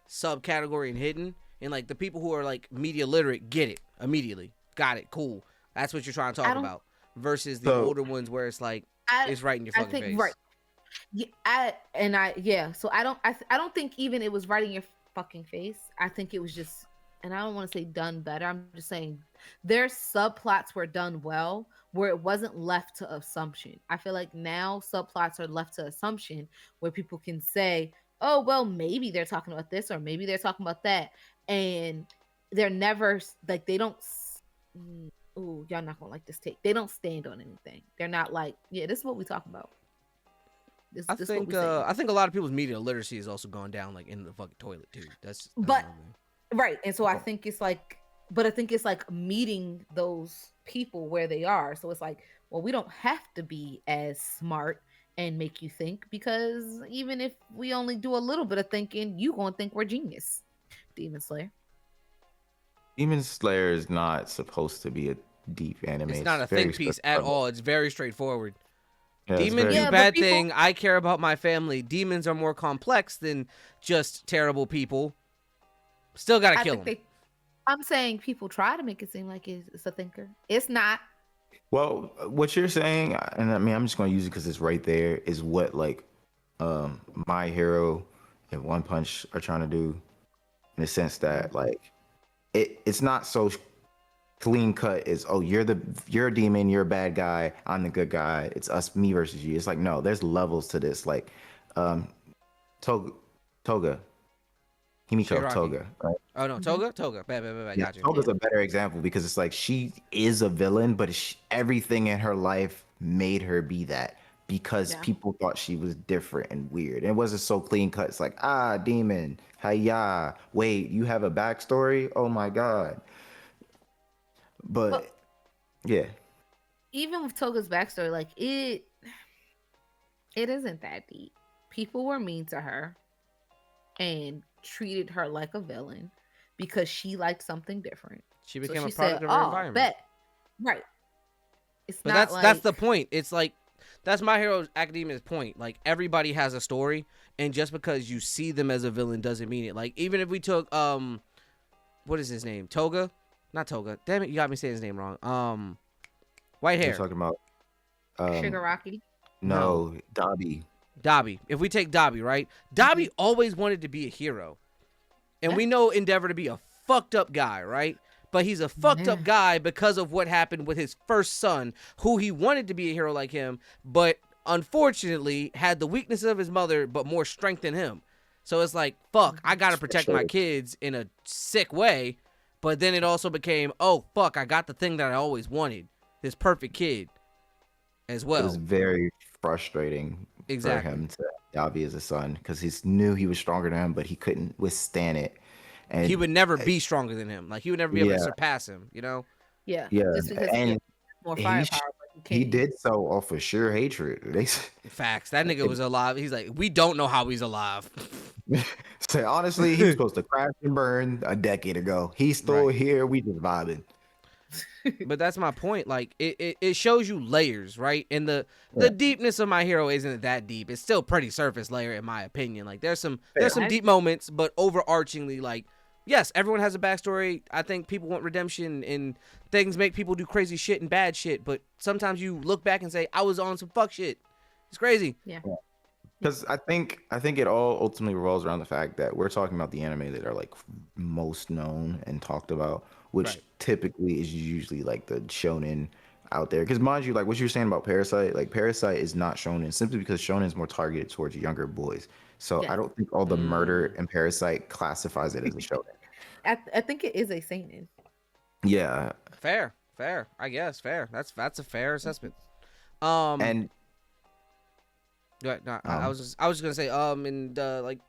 subcategory and hidden, and like the people who are like media literate get it immediately. Got it, cool. That's what you're trying to I talk don't- about. Versus the So- older ones where it's like I, it's right in your I fucking think face. right. Yeah. So I don't think even it was right in your fucking face. I think it was just, and I don't want to say done better. I'm just saying their subplots were done well, where it wasn't left to assumption. I feel like now subplots are left to assumption, where people can say, "Oh, well, maybe they're talking about this, or maybe they're talking about that," and they're never like they don't. Ooh, y'all not gonna like this take. They don't stand on anything. They're not like, yeah, this is what we talk about. This I what think we saying. I think a lot of people's media literacy has also gone down like in the fucking toilet too. That's But- another thing. Right. And so I think it's like, but I think it's like meeting those people where they are. So it's like, well, we don't have to be as smart and make you think, because even if we only do a little bit of thinking, you gonna think we're genius. Demon Slayer. Demon Slayer is not supposed to be a deep anime. It's not a very think piece surface at level. all. It's very straightforward. Yeah, it's Demon very- do Yeah, but bad people- thing. I care about my family. Demons are more complex than just terrible people. Still gotta kill them. I'm saying people try to make it seem like it's a thinker. It's not. Well, what you're saying, and I mean, I'm just going to use it because it's right there, is what like My Hero and One Punch are trying to do, in the sense that like it's not so clean cut. Is you're a demon, you're a bad guy, I'm the good guy. It's us, me versus you. It's like no, there's levels to this. Like Toga, Himiko Shigaraki. Toga, right? Oh no, Toga. Bad. Yeah, Got you. Toga's a better example because it's like she is a villain, but everything in her life made her be that because Yeah. people thought she was different and weird. And it wasn't so clean cut. It's like, demon, hiya. Wait, you have a backstory? Oh my god. But Well- yeah, Even with Toga's backstory, like it isn't that deep. People were mean to her and treated her like a villain because she liked something different. She So became she a product said, of her "Oh, environment. bet." Right. It's But not that's the point. It's like that's My Hero Academia's point. Like everybody has a story, and just because you see them as a villain doesn't mean it. Like even if we took what is his name? Toga? Not Toga. Damn it, you got me saying his name wrong. White you're hair. talking about Shigaraki. no, Dobby. Dobby. If we take Dobby, right? Dobby always wanted to be a hero. And Yeah. we know Endeavor to be a fucked up guy, right? But he's a fucked up Yeah. guy because of what happened with his first son, who he wanted to be a hero like him, but unfortunately had the weaknesses of his mother, but more strength than him. So it's like, fuck, I gotta protect my Sure. kids in a sick way. But then it also became, oh, fuck, I got the thing that I always wanted. This perfect kid as It well. was very frustrating Exactly. for him to Yavi as a son because he knew he was stronger than him, but he couldn't withstand it. And He would never be stronger than him. Like he would never be able to yeah, surpass him. You know. Yeah, yeah, just because he has and more he firepower, but he he can't. did so off of sheer hatred. They Facts. That nigga was alive. He's like, we don't know how he's alive. say honestly, he was supposed to crash and burn a decade ago. He's still Right. here. We just vibing. But that's my point. Like it shows you layers, right? And the Yeah. deepness of My Hero isn't that deep. It's still pretty surface layer in my opinion. Like there's some Fair. deep moments, but overarchingly, like yes, everyone has a backstory. I think people want redemption and things make people do crazy shit and bad shit. But sometimes you look back and say, I was on some fuck shit. It's crazy. Yeah. Because I think it all ultimately revolves around the fact that we're talking about the anime that are like most known and talked about, which Right. typically is usually like the shonen out there. Because mind you, like what you were saying about Parasite, like Parasite is not shonen simply because shonen is more targeted towards younger boys. So Yeah. I don't think all the murder in Parasite classifies it as a shonen. I think it is a seinen. Yeah, Fair. I guess fair. That's a fair assessment. and Go ahead. No, I was just gonna say and like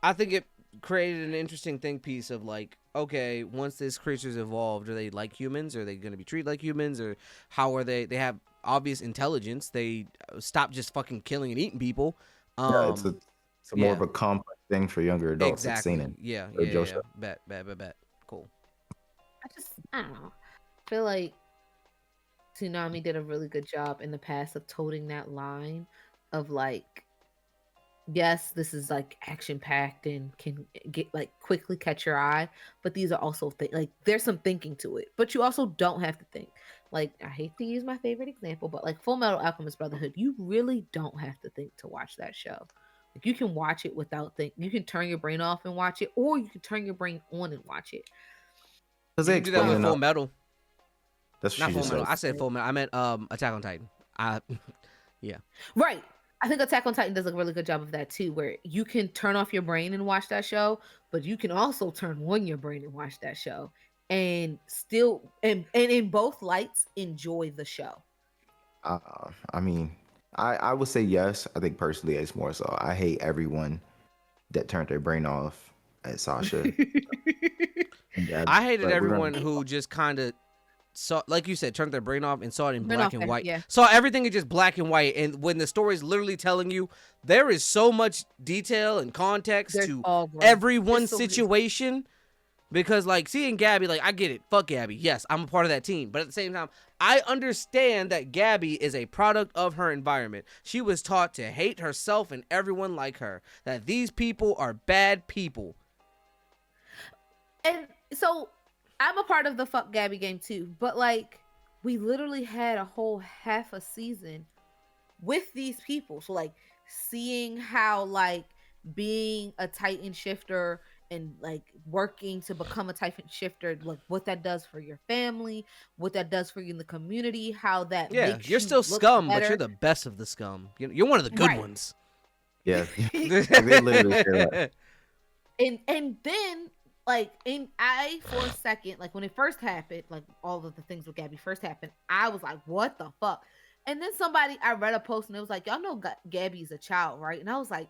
I think it created an interesting think piece of like, okay, once these creatures evolved, are they like humans? Are they gonna be treated like humans? Or how are they? They have obvious intelligence. They stop just fucking killing and eating people. yeah, it's a more of yeah. a complex thing for younger adults. It's Exactly. seinen. Yeah. or Yeah. Joseph. Bet. Cool. I don't know. I feel like Tsunami did a really good job in the past of toting that line of like, yes, this is like action packed and can get like quickly catch your eye, but these are also like there's some thinking to it, but you also don't have to think. Like I hate to use my favorite example, but like Full Metal Alchemist Brotherhood, you really don't have to think to watch that show. Like you can watch it without think. You can turn your brain off and watch it, or you can turn your brain on and watch it. Because You they can do that explain with Full enough. Metal. That's what Not she Full just Metal. said. I said Full Metal. I meant Attack on Titan. Right. I think Attack on Titan does a really good job of that too, where you can turn off your brain and watch that show, but you can also turn on your brain and watch that show and still and in both lights enjoy the show. I mean, I would say yes. I think personally, it's more so. I hate everyone that turned their brain off at Sasha. Yeah, I hated but we're everyone gonna- who just kind of saw, like you said, turned their brain off and saw it in Brain black off and there, white. yeah. Saw everything in just black and white. And when the story is literally telling you there is so much detail and context There's to all grown. everyone's There's so much- situation, because like seeing Gabby, like I get it, fuck Gabby. Yes, I'm a part of that team. But at the same time, I understand that Gabby is a product of her environment. She was taught to hate herself and everyone like her. That these people are bad people. And so I'm a part of the fuck Gabby game too, but like we literally had a whole half a season with these people. So like seeing how like being a Titan shifter and like working to become a Titan shifter, like what that does for your family, what that does for you in the community, how that Yeah, makes you're you still look scum, but better. you're the best of the scum. You're one of the good Right. ones. Yeah, they literally say that. and then like I for a second, like when it first happened, like all of the things with Gabby first happened, I was like, what the fuck? And then I read a post and it was like, y'all know Gabby's a child, right? And I was like,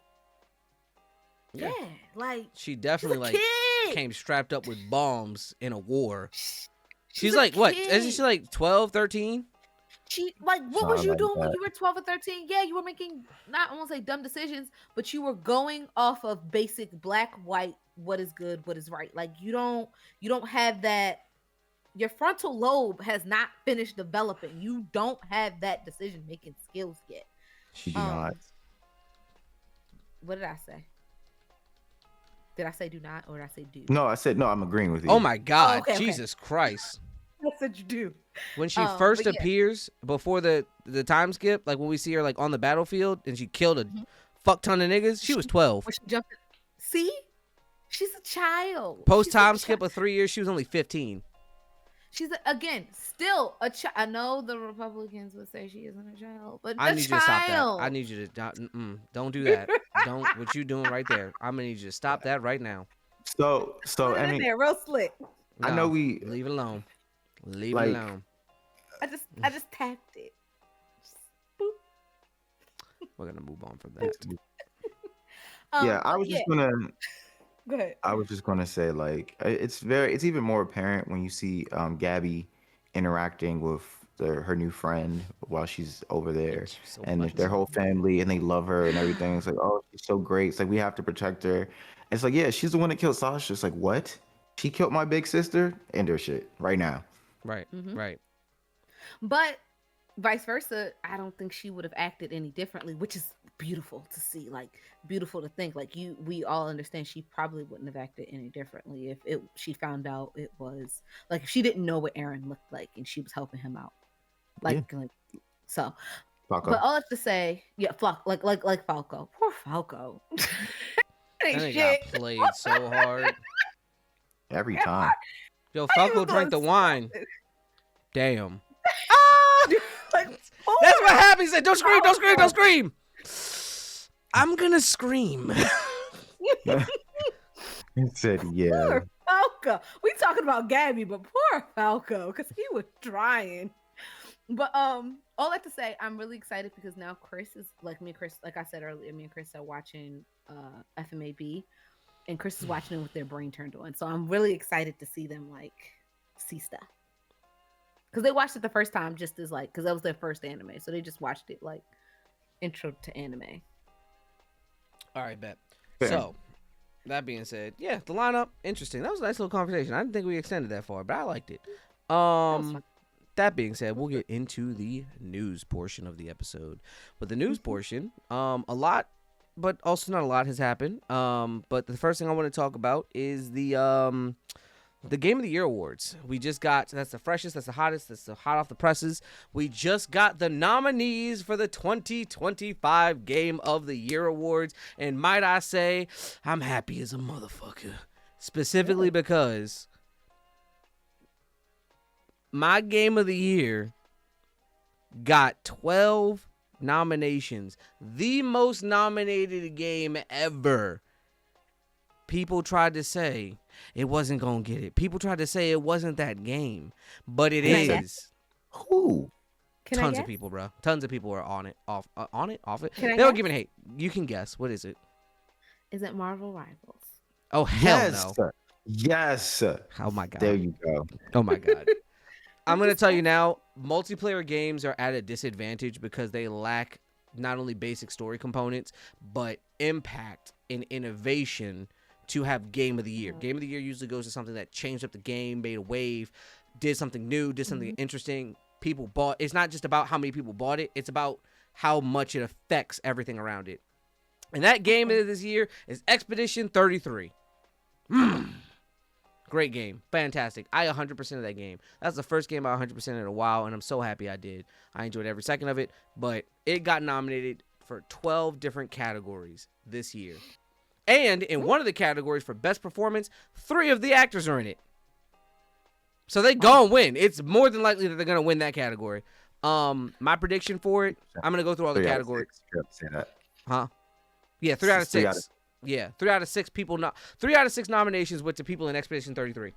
yeah, like She she's a definitely like kid. came strapped up with bombs in a war. She's a like, what? kid. Isn't she like 12, 13? She like what Nah, was you like doing when that. you were 12 or 13? Yeah, you were making not I won't say dumb decisions, but you were going off of basic black, white, what is good, what is right. Like you don't have that. Your frontal lobe has not finished developing. You don't have that decision making skills yet. She do not. What did I say? Did I say do not or did I say do? No, I said no. I'm agreeing with you. Oh my God, okay, okay. Jesus Christ! I said you do. When she But first yeah. appears before the time skip, like when we see her like on the battlefield and she killed a fuck ton of niggas, she was 12. When she jumped. See, she's a child. Post She's a time chi- skip of 3 years, she was only 15. She's again still a child. I know the Republicans would say she isn't a child, but I a need you to stop that. child. I need you to don't do that. Don't what you doing right there. I'm gonna need you to stop that right now. So Put it I in mean, there, real slick. I know No, we leave it alone. Like- it alone. I just tapped it. Just boop. We're gonna move on from that. Yeah, I but was yeah, just gonna. go ahead. I was just gonna say, like, it's even more apparent when you see Gabby interacting with her new friend while she's over there, So and funny. like, their whole family, and they love her and everything. It's like, oh, she's so great. It's like we have to protect her. It's like, yeah, she's the one that killed Sasha. It's like, what? She killed my big sister? End her shit right now. Right, Hmm. right. But vice versa, I don't think she would have acted any differently, which is beautiful to see. Like beautiful to think. Like we all understand she probably wouldn't have acted any differently if she found out it was like if she didn't know what Aaron looked like and she was helping him out. Yeah, Like so. But Paco. all I have to say, yeah, like Falco. Poor Falco. That Ain't nigga shit. got played so hard. Every time. Yo, He Falco was drank the doing wine. something. Damn. Ah! Like, That's poor what happened. He said, "Don't scream! Don't scream! Don't Falco. scream!" I'm gonna scream. He said, yeah. Poor Falco. We talking about Gabby, but poor Falco, because he was trying. But all that to say, I'm really excited because now Chris is like me and Chris, like I said earlier, me and Chris are watching FMAB, and Chris is watching it with their brain turned on. So I'm really excited to see them like see stuff. Because they watched it the first time just as like because that was their first anime. So they just watched it like intro to anime. All right, bet. Fair. So, that being said, yeah, the lineup, interesting. That was a nice little conversation. I didn't think we extended that far, but I liked it. fun. That being said, we'll get into the news portion of the episode. With the news portion, a lot, but also not a lot has happened. But the first thing I want to talk about is the Game of the Year awards. We just got, that's the freshest, that's the hottest, that's the hot off the presses. We just got the nominees for the 2025 Game of the Year awards. And might I say, I'm happy as a motherfucker. Specifically because my Game of the Year got 12 nominations. The most nominated game ever. People tried to say it wasn't going to get it. People tried to say it wasn't that game. But it Can I is. guess? Who? Can I Tons guess? of people, bro. Tons of people are on it, off it. Can I They don't guess? give it hate. You can guess. What is it? Is it Marvel Rivals? Oh, hell Yes. no. Yes. Oh, my God. There you go. Oh, my God. I'm I'm going to just tell you saying. now, multiplayer games are at a disadvantage because they lack not only basic story components, but impact and innovation to have Game of the Year. Game of the Year usually goes to something that changed up the game, made a wave, did something new, did something interesting. People bought. It's not just about how many people bought it. It's about how much it affects everything around it. And that game of this year is Expedition 33. Great game. Fantastic. I 100% of that game. That's the first game I 100% in a while, and I'm so happy I did. I enjoyed every second of it, but it got nominated for 12 different categories this year. And in one of the categories for best performance, 3 of the actors are in it. So they gonna win. It's more than likely that they're gonna win that category. My prediction for it, I'm gonna go through all the 3 out of categories. 6. You have to say that. Huh? Yeah, 3 out of 3 6. out of- Yeah, 3 out of 6 people. 3 out of 6 nominations went to people in Expedition 33.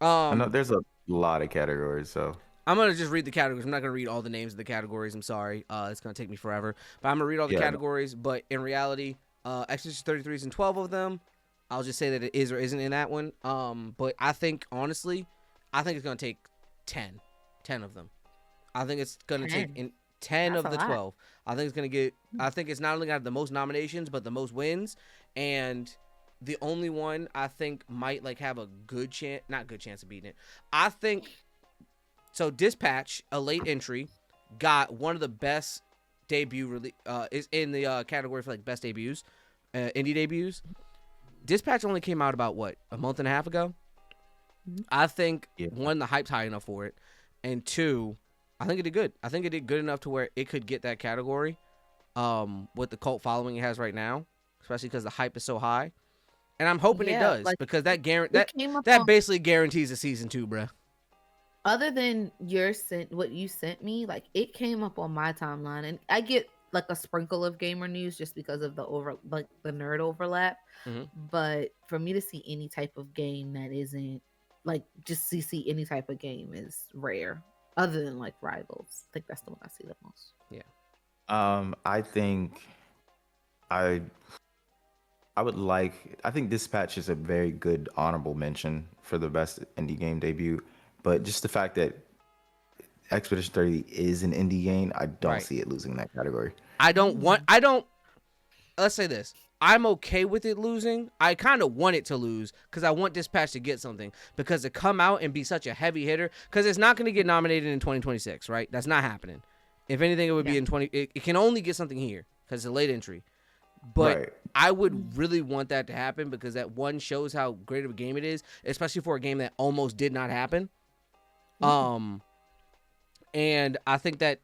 I know there's a lot of categories, so I'm gonna just read the categories. I'm not gonna read all the names of the categories. I'm sorry. It's gonna take me forever. But I'm gonna read all the Yeah. categories. But in reality, Expedition 33 is in 12 of them. I'll just say that it is or isn't in that one. But I think honestly, I think it's gonna take 10 of them. I think it's gonna take 10? in 10 That's of a the lot. 12. I think it's gonna get. I think it's not only gonna have the most nominations, but the most wins. And the only one I think might like have a good chance, not good chance of beating it. I think. So Dispatch, a late entry, got one of the best debut is in the category for like best debuts, indie debuts. Dispatch only came out about what, a month and a half ago. I think one, the hype's high enough for it, and 2, I think it did good. I think it did good enough to where it could get that category, with the cult following it has right now, especially because the hype is so high, and I'm hoping it Yeah, does like, because that It came up that on- basically guarantees a season 2, bruh. other than what you sent me, like it came up on my timeline, and I get like a sprinkle of gamer news just because of the the nerd overlap. Mhm. But for me to see any type of game that isn't like just see any type of game is rare, other than like Rivals. I think that's the one I see the most. I think I I would like. I think Dispatch is a very good honorable mention for the best indie game debut, but just the fact that Expedition 30 is an indie game, I don't Right. see it losing that category. I don't. Let's say this. I'm okay with it losing. I kind of want it to lose because I want Dispatch to get something, because to come out and be such a heavy hitter, because it's not going to get nominated in 2026, right? That's not happening. If anything, it would be in 20. It can only get something here because it's a late entry. But Right. I would really want that to happen, because that one shows how great of a game it is, especially for a game that almost did not happen. And I think that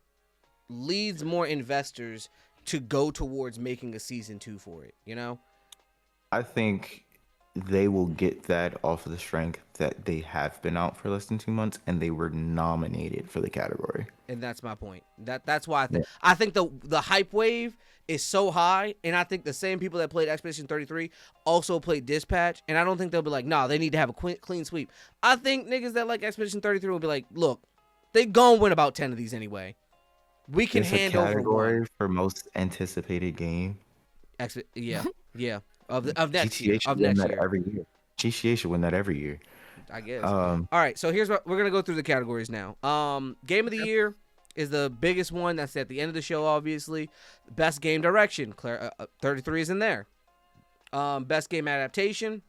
leads more investors to go towards making a season 2 for it, you know? I think they will get that off of the strength that they have been out for less than 2 months and they were nominated for the category. And that's my point. That's why I think the hype wave is so high, and I think the same people that played Expedition 33 also played Dispatch, and I don't think they'll be like, nah, they need to have a clean sweep. I think niggas that like Expedition 33 will be like, look, they gonna win about 10 of these anyway. We can It's a hand over category one. for most anticipated game. Yeah. Of next GTA year. should Of win next that year. every year. GTA should win that every year. I guess. Um, All right, so here's what we're gonna go through the categories now. Game of the year is the biggest one. That's at the end of the show, obviously. Best game direction, 33 is in there. Best game adaptation,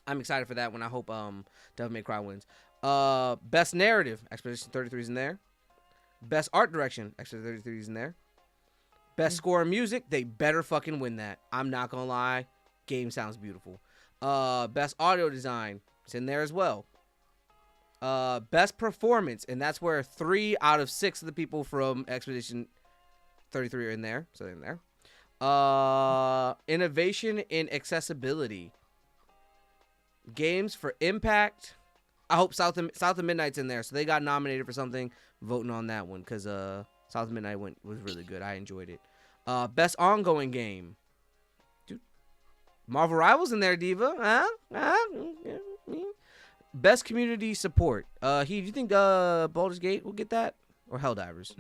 I'm excited for that one. I hope Devil May Cry wins. Best narrative, Expedition 33 is in there. Best art direction, Expedition 33 is in there. Best score and music, they better fucking win that. I'm not gonna lie, game sounds beautiful. Best audio design, it's in there as well. Best performance, and that's where 3 out of 6 of the people from Expedition 33 are in there, so they're in there. Innovation in accessibility, games for impact. I hope South of Midnight's in there, so they got nominated for something. Voting on that one, because South of Midnight was really good. I enjoyed it. Best ongoing game, dude. Marvel Rivals in there, Diva. Best community support. Do you think Baldur's Gate will get that, or Helldivers?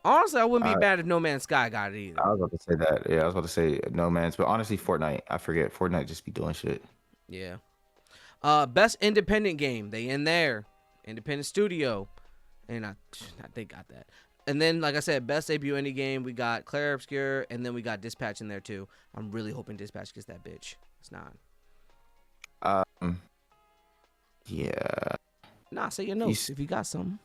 Honestly, I wouldn't be mad if No Man's Sky got it either. I was about to say that. Yeah, I was about to say No Man's, but honestly, Fortnite. I forget. Fortnite just be doing shit. Yeah. Best independent game, they in there. Independent studio, and they got that. And then, like I said, best debut indie game, we got Clair Obscur, and then we got Dispatch in there too. I'm really hoping Dispatch gets that bitch. It's not. Yeah. Nah, say your notes if you got something.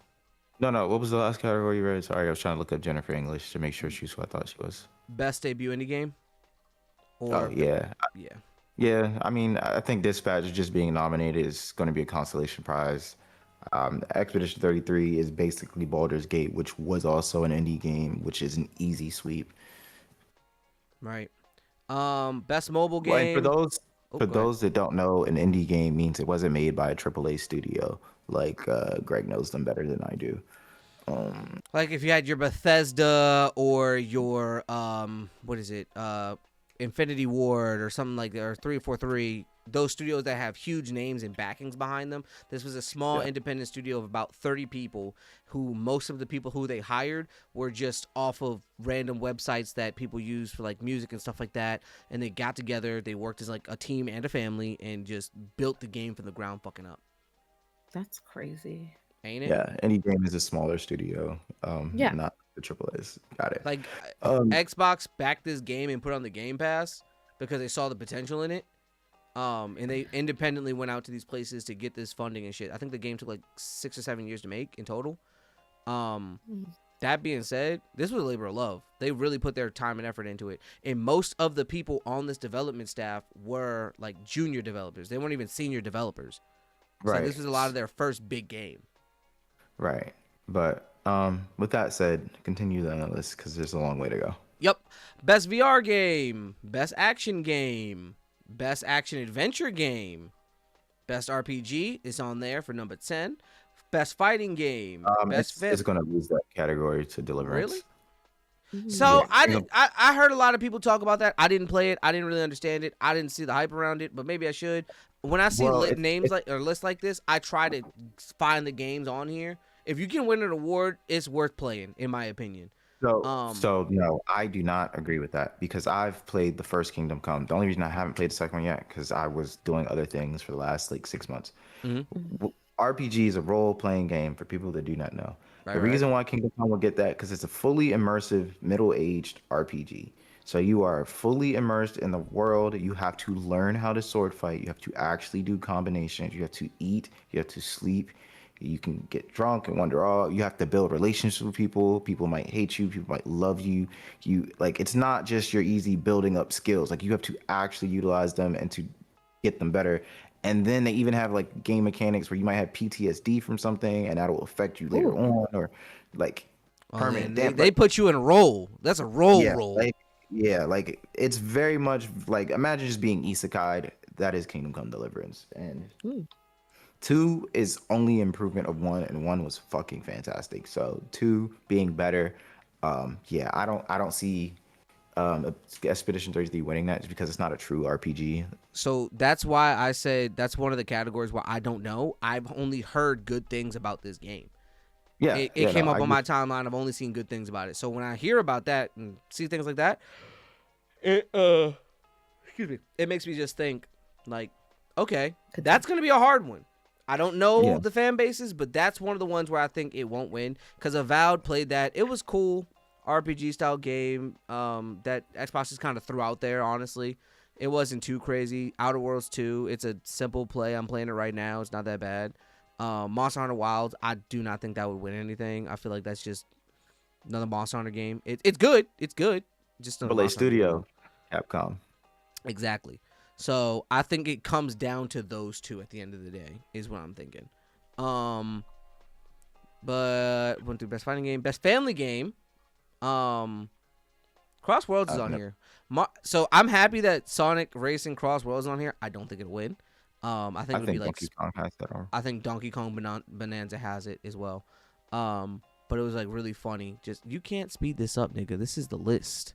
No. What was the last category you read? Sorry, I was trying to look up Jennifer English to make sure she's who I thought she was. Best debut indie game. Oh yeah. Yeah. Yeah, I mean, I think Dispatch just being nominated is going to be a consolation prize. Expedition 33 is basically Baldur's Gate, which was also an indie game, which is an easy sweep. Right. Best mobile game. Well, and for go ahead. those that don't know, an indie game means it wasn't made by a AAA studio. Like Greg knows them better than I do. Like if you had your Bethesda or your what is it? Infinity Ward or something like that, or 343, those studios that have huge names and backings behind them. This was a small independent studio of about 30 people, who most of the people who they hired were just off of random websites that people use for like music and stuff like that. And they got together, they worked as like a team and a family, and just built the game from the ground fucking up. That's crazy. Ain't it? Yeah, indie game is a smaller studio. Yeah. Not the AAAs. Got it. Like Xbox backed this game and put it on the Game Pass because they saw the potential in it. And they independently went out to these places to get this funding and shit. I think the game took like 6 or 7 years to make in total. That being said, this was a labor of love. They really put their time and effort into it. And most of the people on this development staff were like junior developers. They weren't even senior developers. Right. So this was a lot of their first big game. Right. But with that said, continue the list because there's a long way to go. Yep. Best VR game. Best action game. Best action adventure game. Best RPG is on there for number 10. Best fighting game. Best It's going to lose that category to Deliverance. Really? So Yeah. I heard a lot of people talk about that. I didn't play it. I didn't really understand it. I didn't see the hype around it, but maybe I should. When I see names like or lists like this, I try to find the games on here If you can win an award, it's worth playing, in my opinion. So no, I do not agree with that because I've played the first Kingdom Come. The only reason I haven't played the second one yet because I was doing other things for the last like 6 months. Mhm. RPG is a role-playing game for people that do not know. Right, The right. reason why Kingdom Come will get that because it's a fully immersive middle-aged RPG. So you are fully immersed in the world. You have to learn how to sword fight. You have to actually do combinations. You have to eat. You have to sleep. You can get drunk and wander off. You have to build relationships with people. People might hate you. People might love you. You like it's not just your easy building up skills. Like you have to actually utilize them and to get them better. And then they even have like game mechanics where you might have PTSD from something and that'll affect you later Ooh. on or like Oh, permanent man, damage. they put you in a role. That's a role Yeah, role. like it's very much like imagine just being isekai'd. That is Kingdom Come Deliverance, and Hmm. 2 is only improvement of 1, and 1 was fucking fantastic. So 2 being better, yeah, I don't see Expedition 33 winning that just because it's not a true RPG. So that's why I said that's one of the categories where I don't know. I've only heard good things about this game. Yeah, It yeah, came no, up I on my get timeline. I've only seen good things about it. So when I hear about that and see things like that, it excuse me, it makes me just think like, okay, that's gonna be a hard one. I don't know Yeah. the fan bases, but that's one of the ones where I think it won't win because Avowed played that. It was cool, RPG style game. That Xbox just kind of threw out there. Honestly, it wasn't too crazy. Outer Worlds 2, it's a simple play. I'm playing it right now. It's not that bad. Monster Hunter Wilds, I do not think that would win anything. I feel like that's just another Monster Hunter game. It's good. It's good. Just another Relay Monster Hunter game. Studio, Capcom. Exactly. So I think it comes down to those two at the end of the day, is what I'm thinking. But went through best fighting game, best family game. Cross Worlds is on Yep. here. So I'm happy that Sonic Racing Cross Worlds is on here. I don't think it'll win. I think I it'll think be like Donkey Kong has that on. I think Donkey Kong Bonanza has it as well. But it was like really funny. Just you can't speed this up, nigga. This is the list.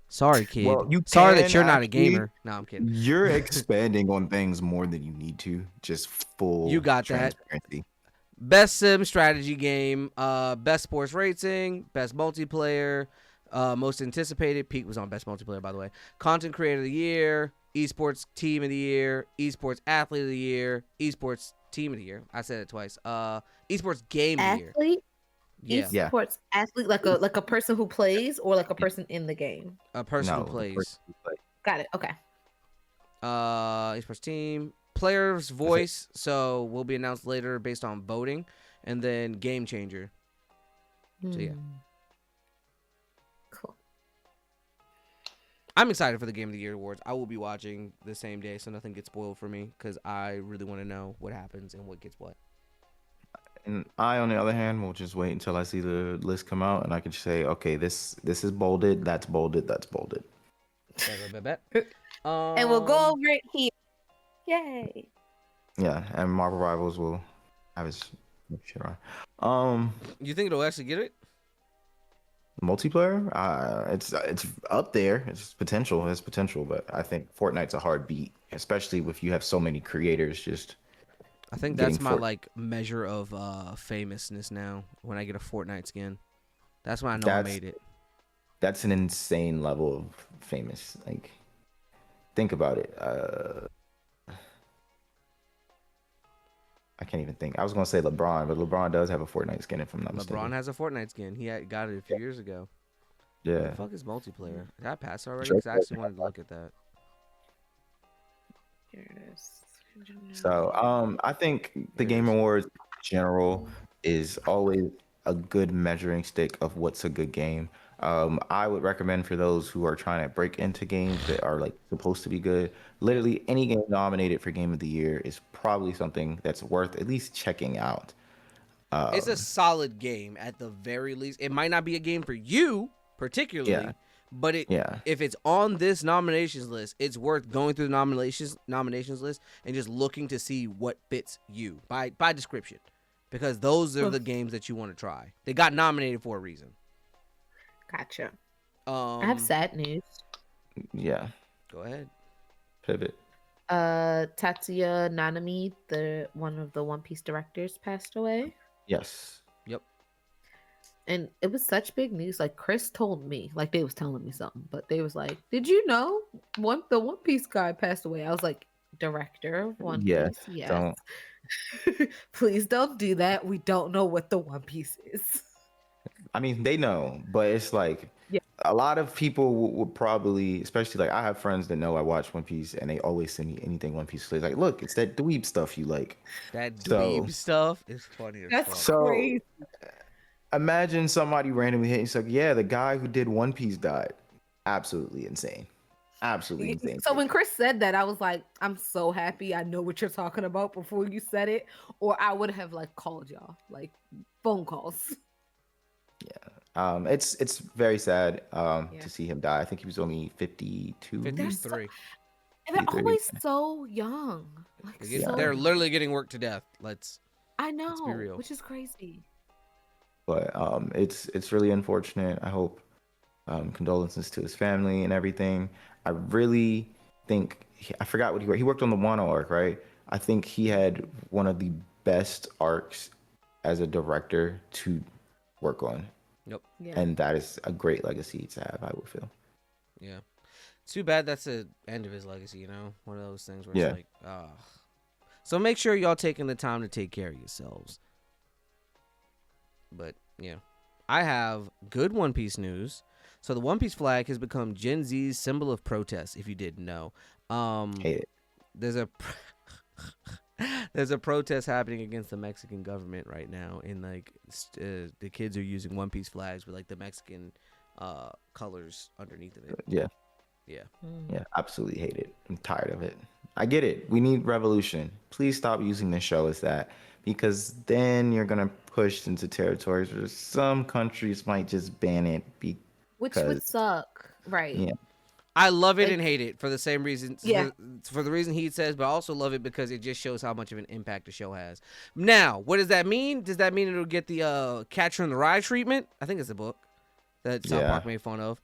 Sorry, kid. Well, you Sorry that can you're not a actually- gamer. No, I'm kidding. You're expanding on things more than you need to. Just full. You got that. transparency. Best sim strategy game, best sports racing, best multiplayer, most anticipated. Pete was on best multiplayer, by the way. Content creator of the year, esports team of the year, esports athlete of the year, esports team of the year. I said it twice. Esports game of the year. Athlete, Yeah, Yeah. esports athlete, like a person who plays or like a person in the game. a person No, who the plays. person who plays. Got it. Okay. Esports team, player's voice. So will be announced later based on voting, and then game changer. So, yeah. Hmm. Cool. I'm excited for the Game of the Year awards. I will be watching the same day, so nothing gets spoiled for me because I really want to know what happens and what gets what. And I, on the other hand, will just wait until I see the list come out, and I can say, okay, this is bolded, that's bolded, that's bolded. Bet. And we'll go over it here. Yay. Yeah, and Marvel Rivals will have his shit on. You think it'll actually get it? Multiplayer, it's up there. It's potential. It's potential, but I think Fortnite's a hard beat, especially if you have so many creators. Just I think Getting that's my Fort- like measure of famousness now. When I get a Fortnite skin, that's when I know I That's- made it. that's an insane level of famous. Like, think about it. I can't even think. I was gonna say LeBron, but LeBron does have a Fortnite skin, if I'm not mistaken. LeBron has a Fortnite skin. He got it a few years ago. What Yeah. the fuck is multiplayer? Did I pass already? Sure. Because I actually wanted to look at that. Here it is. So, I think the Game Awards in general is always a good measuring stick of what's a good game. I would recommend for those who are trying to break into games that are like supposed to be good. Literally, any game nominated for Game of the Year is probably something that's worth at least checking out. It's a solid game at the very least. It might not be a game for you particularly, Yeah. but Yeah, if it's on this nominations list, it's worth going through the nominations list and just looking to see what fits you by description, because those are the games that you want to try. They got nominated for a reason. Gotcha. I have sad news. yeah. Go ahead. Pivot. Tatsuya Nanami, the one of the One Piece directors, passed away. Yes. And it was such big news. Like Chris told me, like they was telling me something, but they was like, "Did you know the One Piece guy passed away?" I was like, "Director of One Yeah, Piece, yes." don't. Please don't do that. We don't know what the One Piece is. I mean, they know, but it's like Yeah. a lot of people would probably, especially like I have friends that know I watch One Piece, and they always send me anything One Piece. So it's like, look, it's that dweeb stuff you like. That So, dweeb stuff is funny as That's fuck. so crazy. imagine somebody randomly hitting. It's like, yeah, the guy who did One Piece died. Absolutely insane. Absolutely insane. So when Chris said that, I was like, I'm so happy I know what you're talking about before you said it, or I would have like called y'all, like phone calls. It's very sad Yeah. to see him die. I think he was only 52. They're so, 53. and they're 53. always so young. Like so They're young. literally getting worked to death. Let's I be know, real. which is crazy. But it's really unfortunate. I hope condolences to his family and everything. I really think I forgot what he worked on the Wano arc, right? I think he had one of the best arcs as a director to work on, Yep. Yeah. and that is a great legacy to have. I would feel. Yeah. Too bad that's the end of his legacy, you know? One of those things where Yeah. it's like, ah. So make sure y'all taking the time to take care of yourselves. But, yeah. I have good One Piece news. So the One Piece flag has become Gen Z's symbol of protest, if you didn't know. Hate it. There's a there's a protest happening against the Mexican government right now, and like the kids are using One Piece flags with like the Mexican colors underneath of it. Yeah. Yeah. Yeah, absolutely hate it. I'm tired of it. I get it. We need revolution. Please stop using the show as that, because then you're gonna push into territories where some countries might just ban it Which would because suck, right? yeah, I love it Like- and hate it for the same reason. Yeah. For the reason he says, but I also love it because it just shows how much of an impact the show has. Now, what does that mean? Does that mean it'll get the Catcher in the Rye treatment? I think it's a book that South Yeah. Park made fun of.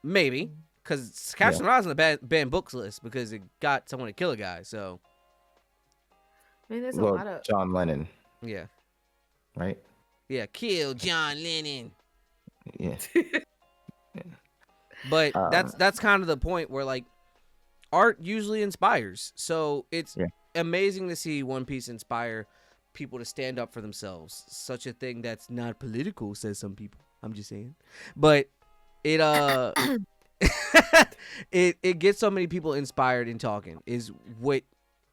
Maybe. Because Catcher in the Rye's on the banned books list because it got someone to kill a guy. So, I mean, there's a well, lot of John Lennon, yeah. right? Yeah, kill John Lennon. Yeah, But that's kind of the point where like art usually inspires. So it's Yeah. amazing to see One Piece inspire people to stand up for themselves. Such a thing that's not political, says some people. I'm just saying. But it it gets so many people inspired and talking is what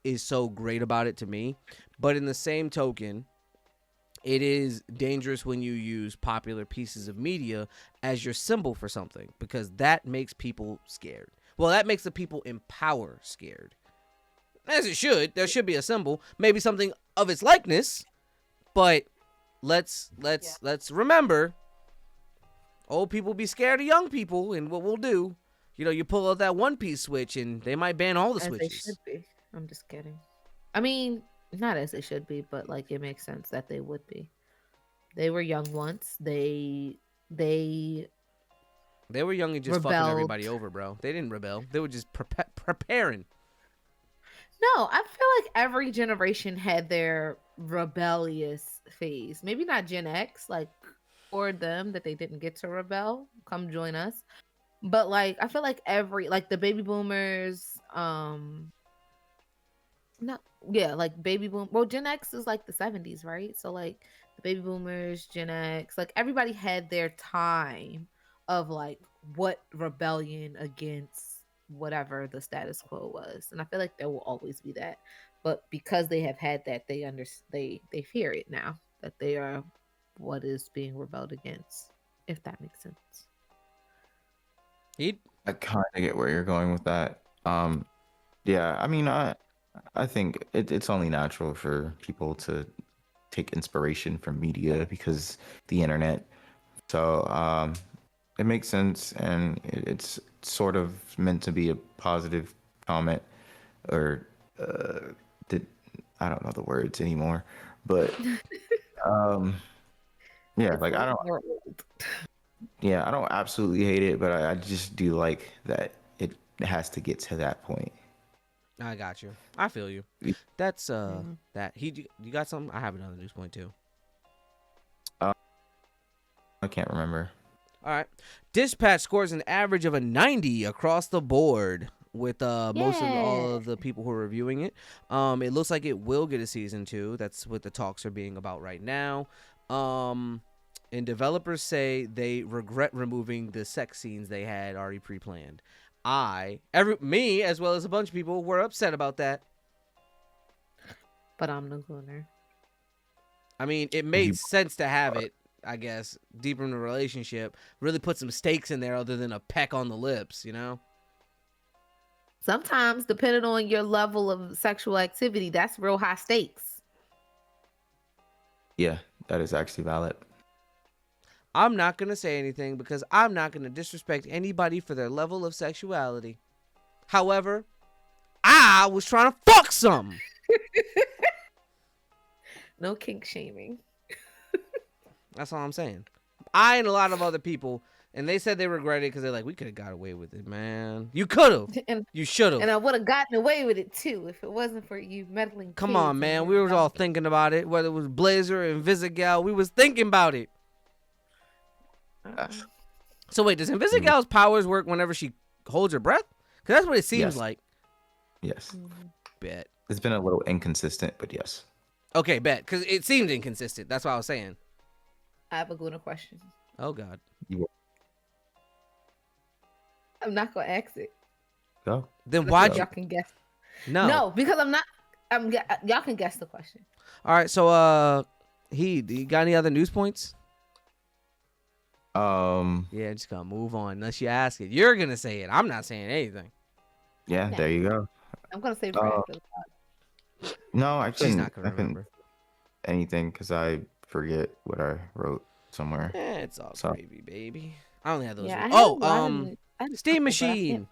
is so great about it to me. But in the same token, it is dangerous when you use popular pieces of media as your symbol for something, because that makes people scared. Well, that makes the people in power scared. As it should. There should be a symbol, maybe something of its likeness, but let's remember, old people be scared of young people, and what we'll do, you pull out that One Piece switch and they might ban all the as they switches. should be. I'm just kidding. I mean, not as they should be, but like it makes sense that they would be. They were young once. They They were young and just fucking rebelled. everybody over, bro. They didn't rebel. They were just preparing. No, I feel like every generation had their rebellious phase. Maybe not Gen X, like, or them that they didn't get to rebel. Come join us. But like, I feel like like the baby boomers, like baby boom. Well, Gen X is like the 70s, right? So like the baby boomers, Gen X, like everybody had their time of like what rebellion against whatever the status quo was, and I feel like there will always be that. But because they have had that, they fear it now that they are what is being rebelled against. If that makes sense. I kind of get where you're going with that. Yeah, I mean, I think it's only natural for people to take inspiration from media because the internet. So it makes sense, and it's sort of meant to be a positive comment, or I don't know the words anymore, but yeah, like I don't absolutely hate it, but I just do like that it has to get to that point. I got you. I feel you. Yeah. That's that. You got something? I have another news point too. can't remember. All right. Dispatch scores an average of a 90 across the board with most of all of the people who are reviewing it. It looks like it will get a season 2. That's what the talks are being about right now. And developers say they regret removing the sex scenes they had already pre-planned. Me, as well as a bunch of people, were upset about that. But I'm the gunner. I mean, it made sense to have it, I guess, deeper in the relationship. Really put some stakes in there other than a peck on the lips, you know? Sometimes, depending on your level of sexual activity, that's real high stakes. Yeah, that is actually valid. I'm not going to say anything because I'm not going to disrespect anybody for their level of sexuality. However, I was trying to fuck some. No kink shaming. That's all I'm saying. I and a lot of other people, and they said they regret it because they're like, we could have got away with it, man. You could have. You should have. And I would have gotten away with it, too, if it wasn't for you meddling. Come on, man. We were all thinking about it. Whether it was Blazer and Invisigal, we was thinking about it. So wait, does Invisigal's powers work whenever she holds her breath? Because that's what it seems like. Yes. Bet. It's been a little inconsistent, but yes. Okay, bet. Because it seemed inconsistent. That's what I was saying. I have a good question. Oh, God. I'm not going to ask it. Go. Then why'd y'all can guess. No, because I'm not. Y'all can guess the question. All right, so do you got any other news points? Yeah, just gonna move on unless you ask it. You're gonna say it. I'm not saying anything. Yeah, there you go. I'm gonna say for No, I She's couldn't. not gonna I couldn't remember anything because I forget what I wrote somewhere. It's all gravy, baby. I only have those. Yeah, Steam Machine.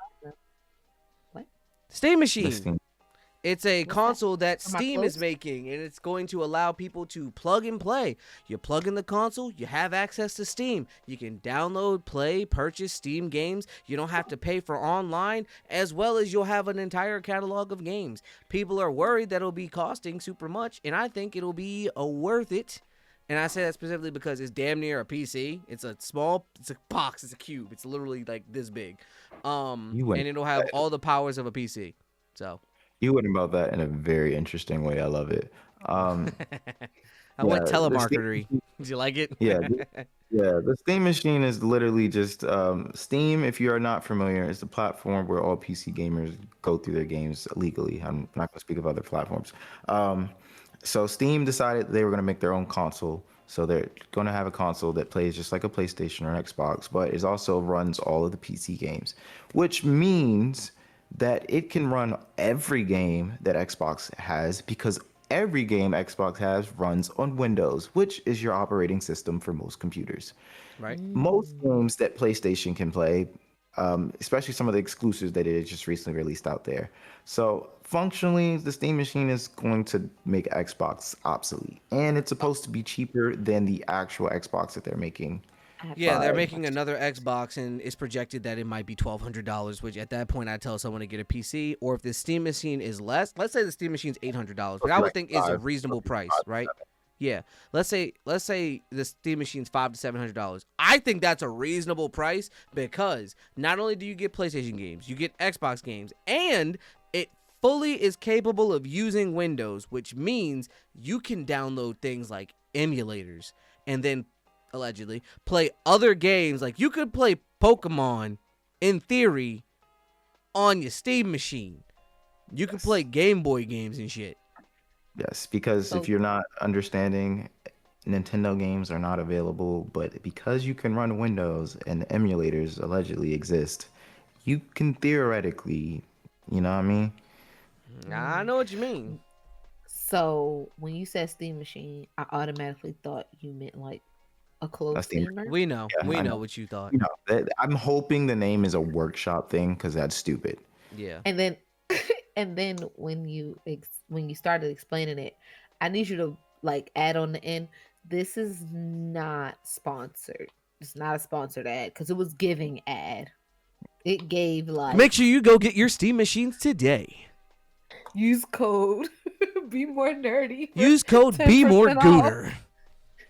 What? Steam Machine. Steam. It's a What's console that For my Steam is clothes? making, and it's going to allow people to plug and play. You plug in the console, you have access to Steam. You can download, play, purchase Steam games. You don't have to pay for online, as well as you'll have an entire catalog of games. People are worried that it'll be costing super much, and I think it'll be worth it. And I say that specifically because it's damn near a PC. It's a box, it's a cube. It's literally like this big. And it'll have all the powers of a PC. So you went about that in a very interesting way. I love it. I went telemarketery. Did you like it? Yeah. Yeah, the Steam Machine is literally just Steam. If you are not familiar, is the platform where all PC gamers go through their games legally. I'm not going to speak of other platforms. So Steam decided they were going to make their own console. So they're going to have a console that plays just like a PlayStation or an Xbox, but it also runs all of the PC games, which means that it can run every game that Xbox has because every game Xbox has runs on Windows, which is your operating system for most computers. Right. Most games that PlayStation can play, especially some of the exclusives that it just recently released out there. So functionally, the Steam Machine is going to make Xbox obsolete, and it's supposed to be cheaper than the actual Xbox that they're making. Yeah, they're making another Xbox, and it's projected that it might be $1,200, which at that point I tell someone to get a PC. Or if the Steam Machine is less, let's say the Steam Machine's $800, which I would think is a reasonable price, right? Yeah, let's say the Steam Machine's $500 to $700. I think that's a reasonable price because not only do you get PlayStation games, you get Xbox games, and it fully is capable of using Windows, which means you can download things like emulators and then allegedly play other games. Like you could play Pokemon in theory on your Steam Machine. You can play Game Boy games and shit. Yes, because if you're not understanding, Nintendo games are not available, but because you can run Windows and emulators allegedly exist, you can theoretically, you know what I mean? I know what you mean. So when you said Steam Machine, I automatically thought you meant like a closed steamer. We know. Yeah, we know what you thought. You know, I'm hoping the name is a workshop thing because that's stupid. Yeah. And then when you started explaining it, I need you to like add on the end. This is not sponsored. It's not a sponsored ad because it was giving ad. It gave like. Make sure you go get your Steam Machines today. Use code Be More Nerdy. Use code Be More Gooner.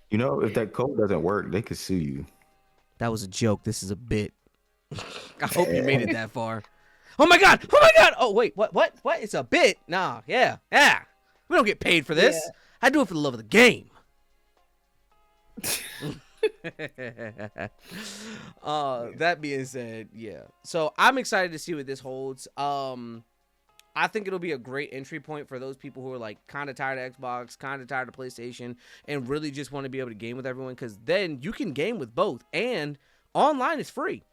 You know, if that code doesn't work, they could sue you. That was a joke. This is a bit. I hope you made it that far. Oh my god! Oh my god! Oh wait, what? It's a bit? Nah, yeah. We don't get paid for this. Yeah. I do it for the love of the game. That being said, yeah. So I'm excited to see what this holds. I think it'll be a great entry point for those people who are like kind of tired of Xbox, kind of tired of PlayStation, and really just want to be able to game with everyone. Because then you can game with both, and online is free.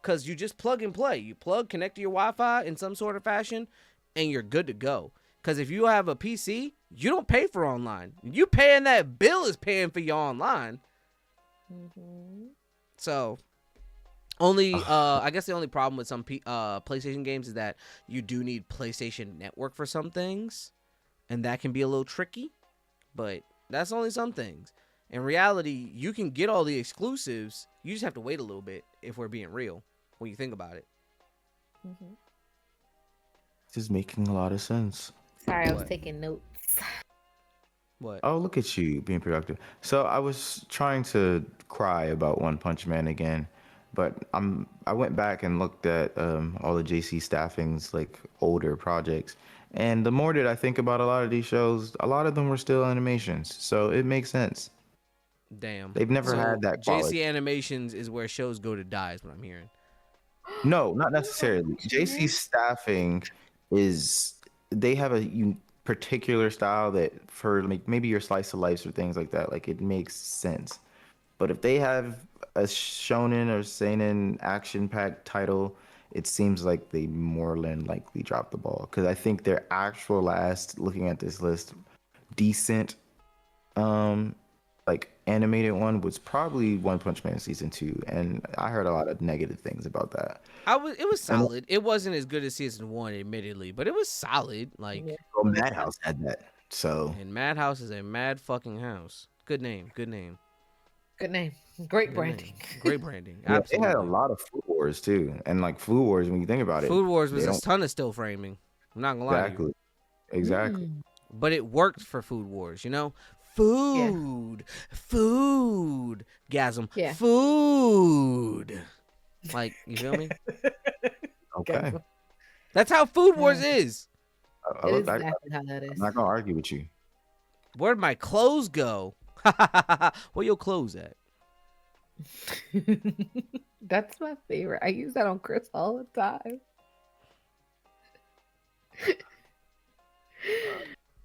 Because you just plug and play. You connect to your Wi-Fi in some sort of fashion, and you're good to go. Because if you have a PC, you don't pay for online. You paying that bill is paying for your online. Mm-hmm. So, I guess the only problem with some PlayStation games is that you do need PlayStation Network for some things, and that can be a little tricky. But that's only some things. In reality, you can get all the exclusives. You just have to wait a little bit if we're being real when you think about it. Mm-hmm. This is making a lot of sense. Sorry, I was What? taking notes. What? Oh, look at you being productive. So I was trying to cry about One Punch Man again, but I went back and looked at all the JC Staffing's like older projects, and the more that I think about a lot of these shows, a lot of them were still animations, so it makes sense. Damn. They've never So had that quality. JC Animations is where shows go to die, is what I'm hearing. No, not necessarily. JC Staffing is they have a particular style that for like maybe your slice of life or things like that, like it makes sense. But if they have a shonen or seinen action-packed title, it seems like they more than likely drop the ball. Because I think their actual last, looking at this list, decent, like animated one was probably One Punch Man season 2, and I heard a lot of negative things about that. It was solid. It wasn't as good as season 1, admittedly, but it was solid. Like, Yeah. Well, Madhouse had that, so and Madhouse is a mad fucking house. Good name. Good name. Good name. Great Good branding. name. Great branding. yeah, they Absolutely. had a lot of Food Wars too, and like Food Wars, when you think about it, Food Wars was they a don't- ton of still framing. I'm not gonna lie to you. exactly. Mm. But it worked for Food Wars, you know? Food. Gasm. Yeah. Food. Like, you feel me? Okay, That's how Food Wars Yeah. is. I It is look, exactly how that I'm is. not gonna argue with you. Where'd my clothes go? Where your clothes at? That's my favorite. I use that on Chris all the time.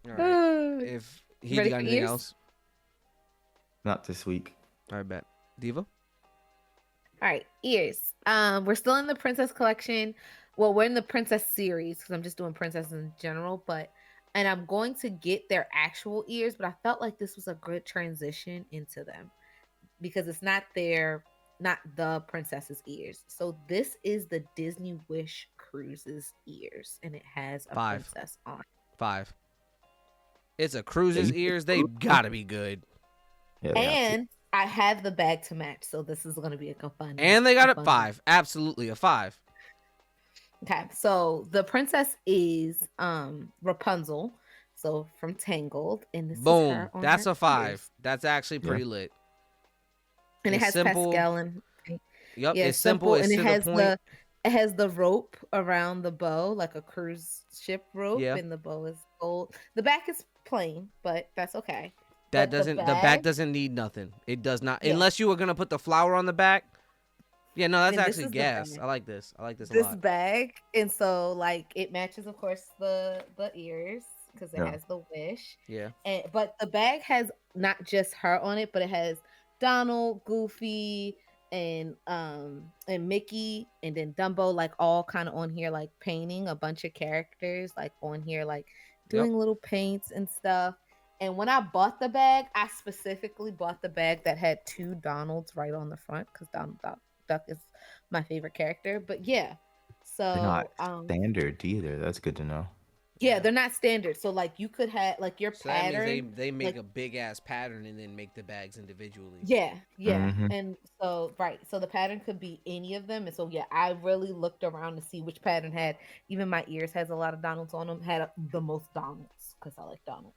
All right. If he Ready got for anything ears? else, Not this week. I bet. Diva? All right, ears. We're still in the princess collection. Well, we're in the princess series because I'm just doing princess in general, and I'm going to get their actual ears, but I felt like this was a good transition into them because it's not the princess's ears. So this is the Disney Wish Cruises ears, and it has a 5. princess on. 5. It's a cruiser's you- ears. They gotta be good. Yeah, they have to. And I have the bag to match, so this is going to be a fun. And they got a a fun 5. Absolutely a 5. Okay, so the princess is Rapunzel, so from Tangled, and this is Boom. her on That's her a 5. ears. That's actually Yeah. pretty lit. And it It's has simple. Pascal and Yep. yeah, It's simple. It's and to it has the point. it has the rope around the bow like a cruise ship rope, Yeah. and the bow is gold. The back is plain, but that's okay. That but the doesn't. The back bag- doesn't need nothing. It does not. Yeah. Unless you were gonna put the flower on the back. Yeah. No, that's And this actually is the gas. bag. I like this. I like this a This lot. bag, and so like it matches, of course, the ears because it Yeah. has the wish. Yeah. But the bag has not just her on it, but it has Donald, Goofy, and Mickey, and then Dumbo, like all kind of on here, like painting a bunch of characters, like on here, like doing little paints and stuff. And when I bought the bag, I specifically bought the bag that had 2 Donalds right on the front because Donald Duck is my favorite character. But yeah, so They're not standard either. That's good to know. yeah, they're not standard. So like you could have like your So that pattern. means they make like- a big ass pattern and then make the bags individually. Yeah. Mhm. And so right. So the pattern could be any of them. And so yeah, I really looked around to see which pattern had even my ears has a lot of Donalds on them, had the most Donalds because I like Donald.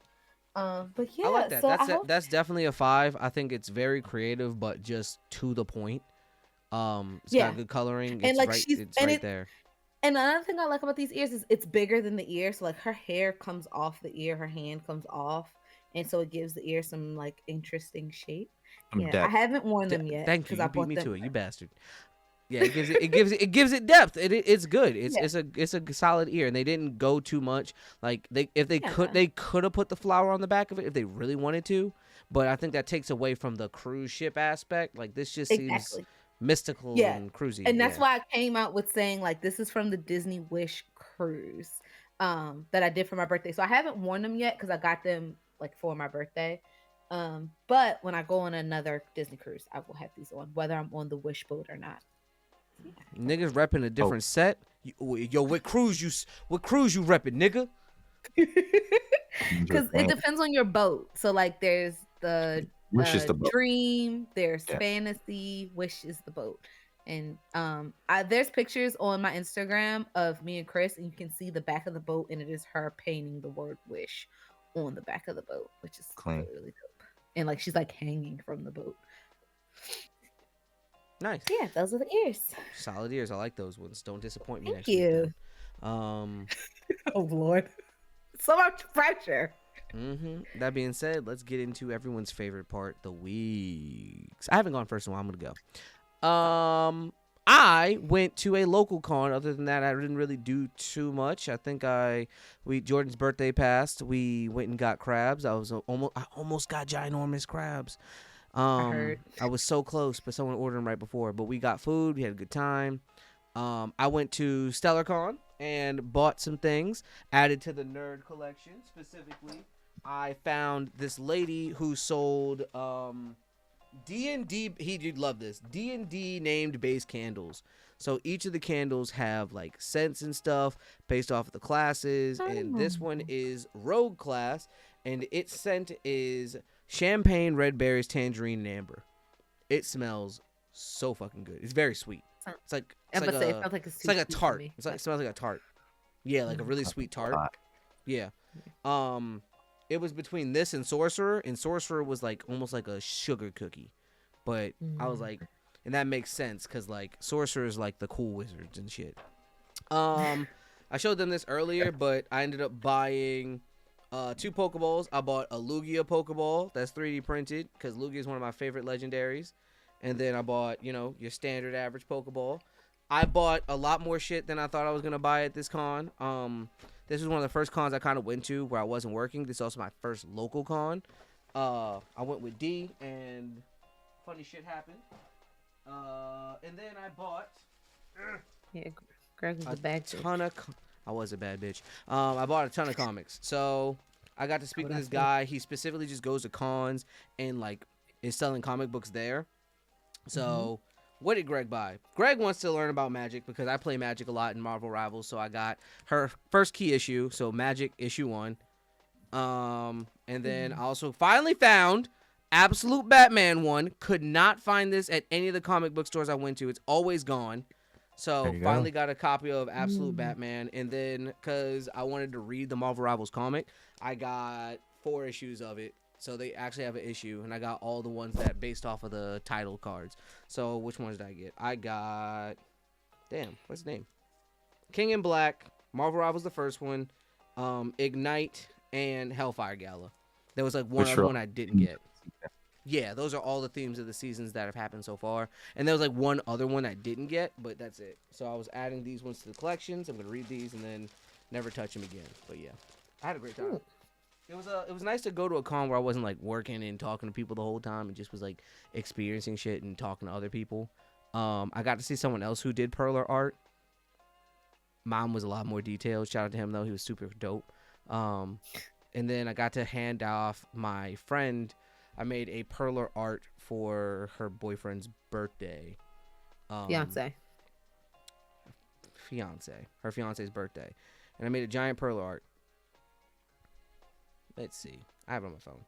But yeah, I like that. so That's I hope that's definitely a 5. I think it's very creative, but just to the point. It's Yeah. got good coloring. And It's like right. she's It's and right it there. and another thing I like about these ears is it's bigger than the ear. So like her hair comes off the ear, her hand comes off, and so it gives the ear some like interesting shape. Some Yeah, I depth. haven't worn them yet Thank you. because I You beat bought me them. to it. You bastard. Yeah, it gives it depth. It's good. Yeah, It's a solid ear, and they didn't go too much. Like yeah, they could have put the flower on the back of it if they really wanted to, but I think that takes away from the cruise ship aspect. Like this just seems exactly. mystical Yeah, and cruisy. and that's Yeah. why I came out with saying like this is from the Disney Wish cruise that I did for my birthday. So I haven't worn them yet because I got them like for my birthday. But when I go on another Disney cruise, I will have these on, whether I'm on the Wish boat or not. Niggas repping a Oh, different set. Yo, what cruise you repping, nigga? I'm Because just it saying. depends on your boat. So like there's the Wish is the boat. Dream, there's Yeah. Fantasy, Wish is the boat. And there's pictures on my Instagram of me and Chris, and you can see the back of the boat, and it is her painting the word wish on the back of the boat, which is Clean. really, really dope. And like she's like hanging from the boat. Nice. So yeah, those are the ears. Solid ears. I like those ones. Don't disappoint me Thank next you. week. Then. Oh Lord. So much pressure. That being said, let's get into everyone's favorite part, the weeks. I haven't gone first in a while. I'm gonna go. I went to a local con. Other than that, I didn't really do too much. I think Jordan's birthday passed. We went and got crabs. I almost got ginormous crabs. I heard. I was so close, but someone ordered them right before. But we got food. We had a good time. I went to StellarCon and bought some things, added to the nerd collection. Specifically, I found this lady who sold D&D. You'd love this. D&D named base candles. So each of the candles have like scents and stuff based off of the classes. And this one is Rogue class, and its scent is champagne, red berries, tangerine, and amber. It smells so fucking good. It's very sweet. It's like I was about to say, it sounds like it's like a tart. It smells like a tart. Yeah, like a really sweet tart. Hot. Yeah. It was between this and Sorcerer, and Sorcerer was like almost like a sugar cookie. But I was like, and that makes sense because like Sorcerer is like the cool wizards and shit. I showed them this earlier, but I ended up buying 2 Pokeballs. I bought a Lugia Pokeball that's 3D printed because Lugia is one of my favorite legendaries. And then I bought, your standard average Pokeball. I bought a lot more shit than I thought I was going to buy at this con. This was one of the first cons I kind of went to where I wasn't working. This is also my first local con. I went with D, and funny shit happened. And then I bought Yeah, Greg was a bag. I was a bad bitch. I bought a ton of comics. So I got to speak to this guy. He specifically just goes to cons and like is selling comic books there. So what did Greg buy? Greg wants to learn about Magic because I play Magic a lot in Marvel Rivals. So I got her first key issue, so Magic issue 1. And then I also finally found Absolute Batman 1. Could not find this at any of the comic book stores I went to. It's always gone. So There you finally go. got a copy of Absolute Batman. And then because I wanted to read the Marvel Rivals comic, I got 4 issues of it. So they actually have an issue, and I got all the ones that based off of the title cards. So which ones did I get? I got, what's his name? King in Black, Marvel Rivals the first one, Ignite, and Hellfire Gala. There was like one Which other are- one I didn't get. Yeah, those are all the themes of the seasons that have happened so far. And there was like one other one I didn't get, but that's it. So I was adding these ones to the collections. I'm gonna read these and then never touch them again. But yeah, I had a great time. It was nice to go to a con where I wasn't like working and talking to people the whole time and just was like experiencing shit and talking to other people. I got to see someone else who did perler art. Mine was a lot more detailed. Shout out to him though, he was super dope. And then I got to hand off my friend. I made a perler art for her boyfriend's birthday. Fiance. Her fiance's birthday, and I made a giant perler art. Let's see. I have it on my phone.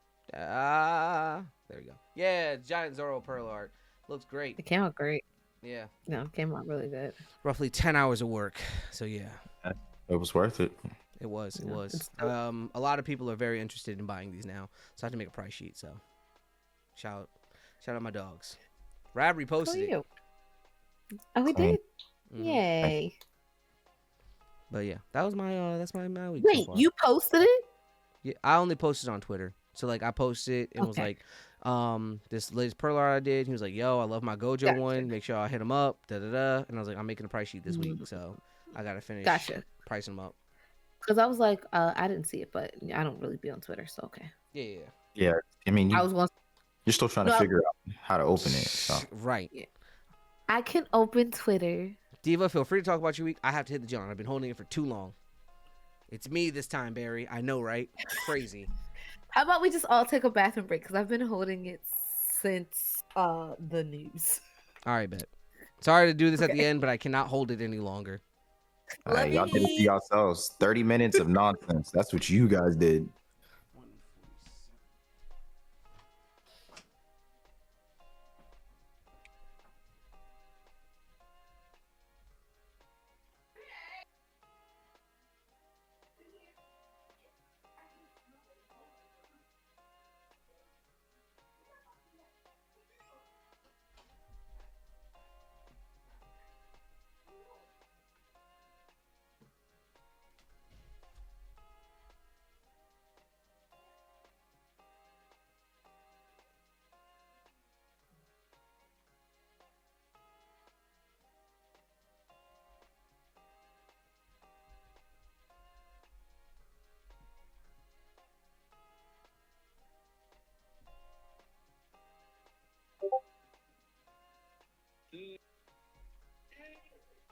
There we go. Yeah, giant Zoro pearl art. Looks great. It came out great. Yeah. No, it came out really good. Roughly 10 hours of work. So yeah, It was worth it. it was. It Yeah, was. it's dope. A lot of people are very interested in buying these now. So I have to make a price sheet. So shout out my dogs. Rab Good reposted for it. you. Oh, we Same. did. Hmm. Yay! But yeah, that was my that's my week so Wait, far. you posted it? Yeah, I only posted on Twitter. So like I posted and was Okay, like, this latest Pearl art I did. He was like, yo, I love my Gojo gotcha. one. Make sure I hit him up. Da da da. And I was like, I'm making a price sheet this week, Mm, so I gotta finish Gotcha. pricing them up. Because I was like, I didn't see it, but I don't really be on Twitter, so okay. Yeah, yeah, Yeah, I mean, I was going. you're still trying to No, figure out how to open it. So right. yeah. I can open Twitter. Diva, feel free to talk about your week. I have to hit the John. I've been holding it for too long. It's me this time, Barry. I know, right? Crazy. How about we just all take a bathroom break? Because I've been holding it since the news. All right, bet. Sorry to do this at the Okay. end, but I cannot hold it any longer. Love y'all did it to you. yourselves. 30 minutes of nonsense. That's what you guys did.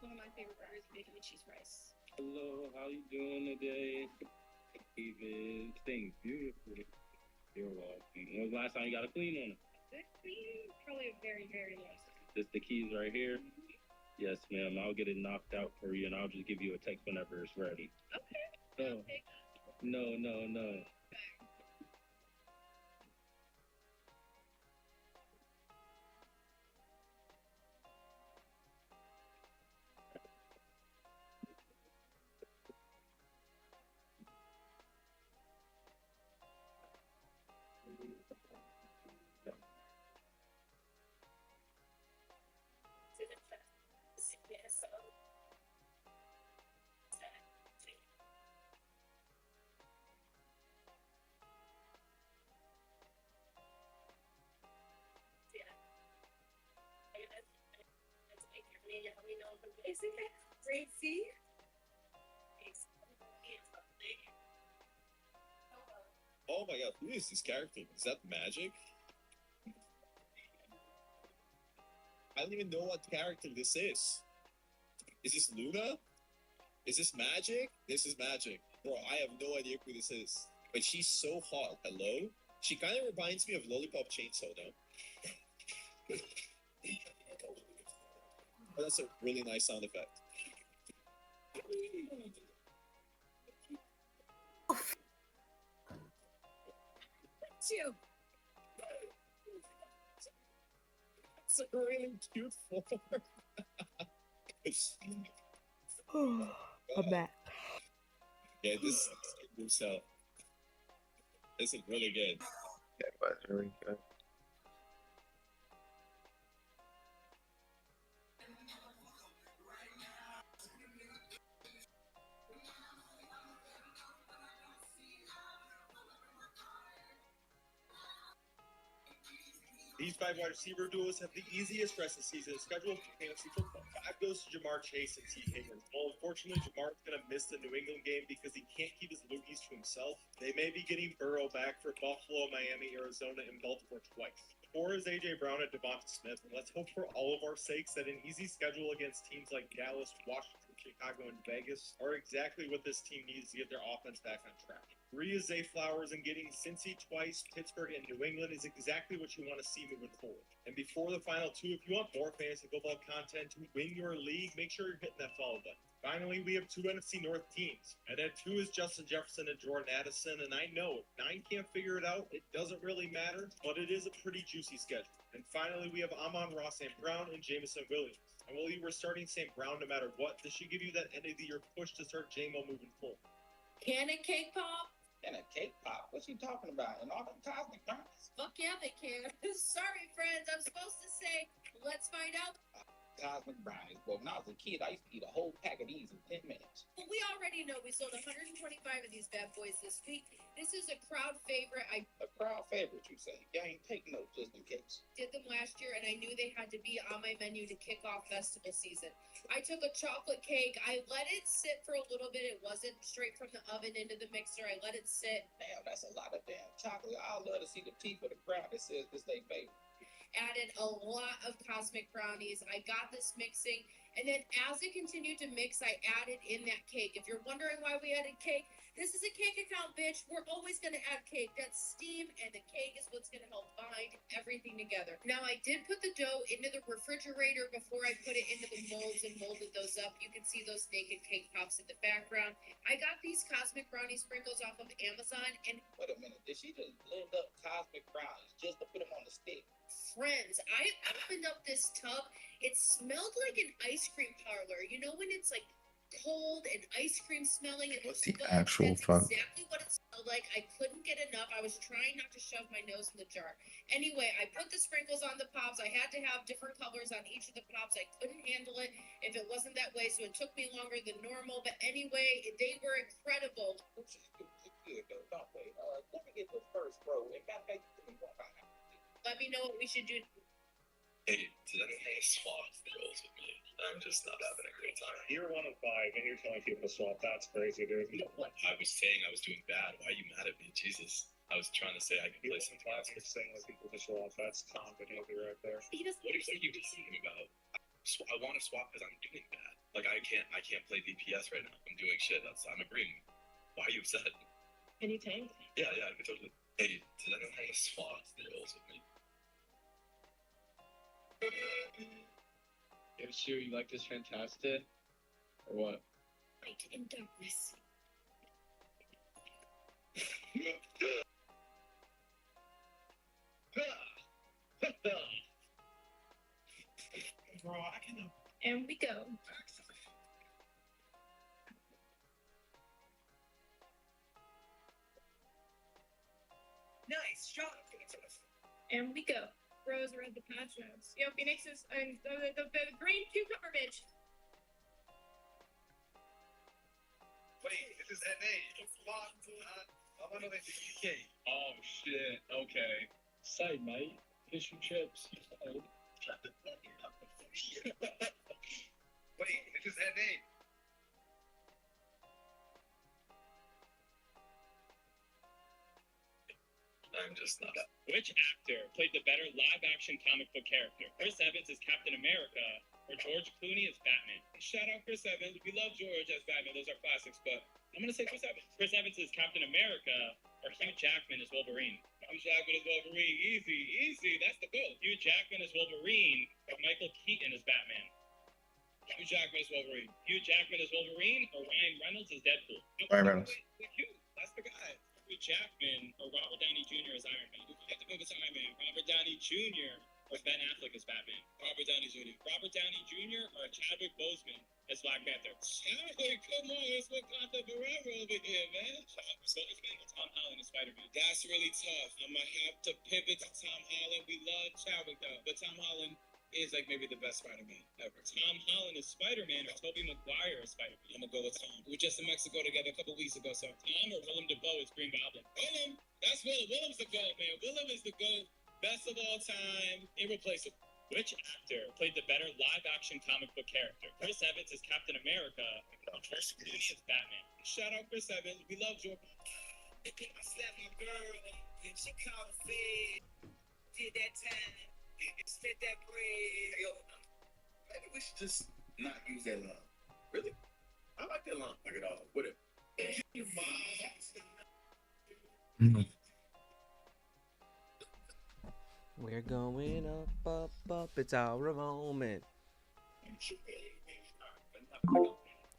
One of my favorite burgers, bacon and cheese fries. Hello, how you doing today? Even things beautiful. You're welcome. When was the last time you got a clean on it? Good clean? Probably a very, very long time. This the keys right here? Yes, ma'am. I'll get it knocked out for you, and I'll just give you a text whenever it's ready. Okay. No, no, no, no. Oh my god, who is this character? Is that Magic? I don't even know what character this is. Is this Luna? Is this Magic? This is Magic. Bro, I have no idea who this is. But she's so hot. Hello? She kind of reminds me of Lollipop Chainsaw, though. Oh, that's a really nice sound effect. You. It's a really cute form. I'm back. Yeah, this moves out. This is really good. Yeah, but it's really good. These 5 wide receiver duos have the easiest rest of the season scheduled for fantasy football. 5 goes to Jamar Chase and T. Higgins. Well, unfortunately, Jamar's going to miss the New England game because he can't keep his loogies to himself. They may be getting Burrow back for Buffalo, Miami, Arizona, and Baltimore twice. 4 is A.J. Brown and Devonta Smith. And let's hope for all of our sakes that an easy schedule against teams like Dallas, Washington, Chicago, and Vegas are exactly what this team needs to get their offense back on track. 3 is Zay Flowers, and getting Cincy twice, Pittsburgh, and New England is exactly what you want to see moving forward. And before the final 2, if you want more fantasy football content to win your league, make sure you're hitting that follow button. Finally, we have 2 NFC North teams. And at 2 is Justin Jefferson and Jordan Addison. And I know if 9 can't figure it out, it doesn't really matter, but it is a pretty juicy schedule. And finally, we have Amon-Ra St. Brown and Jameson Williams. And while you were starting St. Brown no matter what, this should give you that end of the year push to start JMO moving forward. Can it cake pop? And a cake pop? What's he talking about? And all them cosmic burns? Fuck yeah, they can. Sorry, friends. I'm supposed to say, let's find out. Cosmic brownies. Well, when I was a kid, I used to eat a whole pack of these in 10 minutes. Well, we already know we sold 125 of these bad boys this week. This is a crowd favorite. I A crowd favorite, you say? Yeah, I ain't take notes just in case. did them last year, and I knew they had to be on my menu to kick off festival season. I took a chocolate cake. I let it sit for a little bit. It wasn't straight from the oven into the mixer. I let it sit. Damn, that's a lot of damn chocolate. I'd love to see the teeth of the crowd that says this they favorite. Added a lot of cosmic brownies. I got this mixing, and then as it continued to mix, I added in that cake. If you're wondering why we added cake, this is a cake account, bitch. We're always gonna add cake. That's steam, and the cake is what's gonna help bind everything together. Now, I did put the dough into the refrigerator before I put it into the molds and molded those up. You can see those naked cake pops in the background. I got these cosmic brownie sprinkles off of Amazon, and Wait a minute, did she just blend up cosmic brownies just to put them on the stick? friends, I opened up this tub. It smelled like an ice cream parlor. You know when it's like cold and ice cream smelling and What the stuff? actual That's fuck? exactly what it smelled like. I couldn't get enough. I was trying not to shove my nose in the jar. Anyway, I put the sprinkles on the pops. I had to have different colors on each of the pops. I couldn't handle it if it wasn't that way, so it took me longer than normal. But anyway, they were incredible. Which is good though, don't they? Let me get the first row. And matter of fact, give me one back. Let me know what we should do. Hey, did anyone swap rolls with me? I'm just not having a great time. You're 1 of 5, and you're telling people to swap. That's crazy, dude. I was saying I was doing bad. Why are you mad at me? Jesus. I was trying to say I could play something else. You're saying like people to swap. That's Tom behavior right there. He doesn't. What are you talking about? I want to swap because I'm doing bad. Like I can't play DPS right now. I'm doing shit. I'm agreeing. Why are you upset? Can you tank? Yeah, I could totally. Hey, did anyone want to swap rolls with me? Yeah, sure, you like this fantastic? Or what? Light and darkness. Bro, I can. And we go. Nice shot. And we go. Rose around the patches. Yo, Phoenix is the green cucumber bitch. Wait, this is NA. Fuck. I'm gonna make the EK. Oh shit, okay. Say, mate, fish and chips. Wait, this is NA. I'm just not. Which actor played the better live-action comic book character? Chris Evans as Captain America or George Clooney as Batman? Shout out Chris Evans. We love George as Batman. Those are classics, but I'm gonna say Chris Evans. Chris Evans as Captain America or Hugh Jackman as Wolverine? Hugh Jackman as Wolverine. Easy. That's the goal. Hugh Jackman as Wolverine or Michael Keaton as Batman? Hugh Jackman as Wolverine. Hugh Jackman as Wolverine or Ryan Reynolds as Deadpool? Ryan Reynolds. Wait, Hugh. That's the guy. Hugh Jackman or Robert Downey Jr. as Iron Man? You have to go with Iron Man. Robert Downey Jr. or Ben Affleck as Batman? Robert Downey Jr. Robert Downey Jr. or Chadwick Boseman as Black Panther? Chadwick, come on, it's Wakanda Forever over here, man. Chadwick Boseman or Tom Holland as Spider-Man? That's really tough. I'm gonna have to pivot to Tom Holland. We love Chadwick though, but Tom Holland is like maybe the best Spider-Man ever. Tom Holland is Spider-Man or Tobey Maguire is Spider-Man? I'm gonna go with Tom. We were just in Mexico together a couple weeks ago, so Tom or Willem Dafoe is Green Goblin? Willem! That's Willem. Willem's the GOAT, man. Willem is the GOAT. Best of all time. Irreplaceable. Which actor played the better live-action comic book character? Chris Evans as Captain America or George Clooney as Batman? Shout out Chris Evans. We love George. I slapped my girl and she called the fed. Did that time. Spit that bread. Yo, maybe we should just not use that line. Really? I like that line. Like it all. Whatever. We're going up. It's our moment.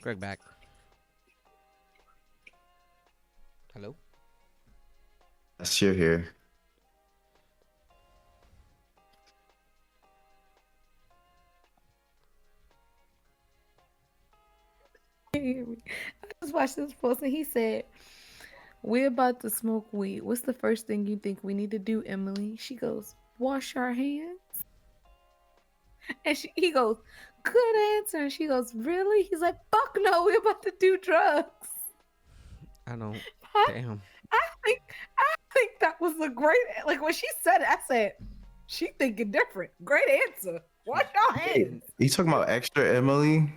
Greg back. Hello? Yes, you're here. I just watched this post and he said, "We're about to smoke weed. What's the first thing you think we need to do, Emily?" She goes, "Wash our hands." And he goes, good answer. And she goes, really? He's like, fuck no, we're about to do drugs. I don't. I, Damn. I think that was a great, like when she said it, I said, she thinking different. Great answer. Wash your hands. You talking about Extra Emily?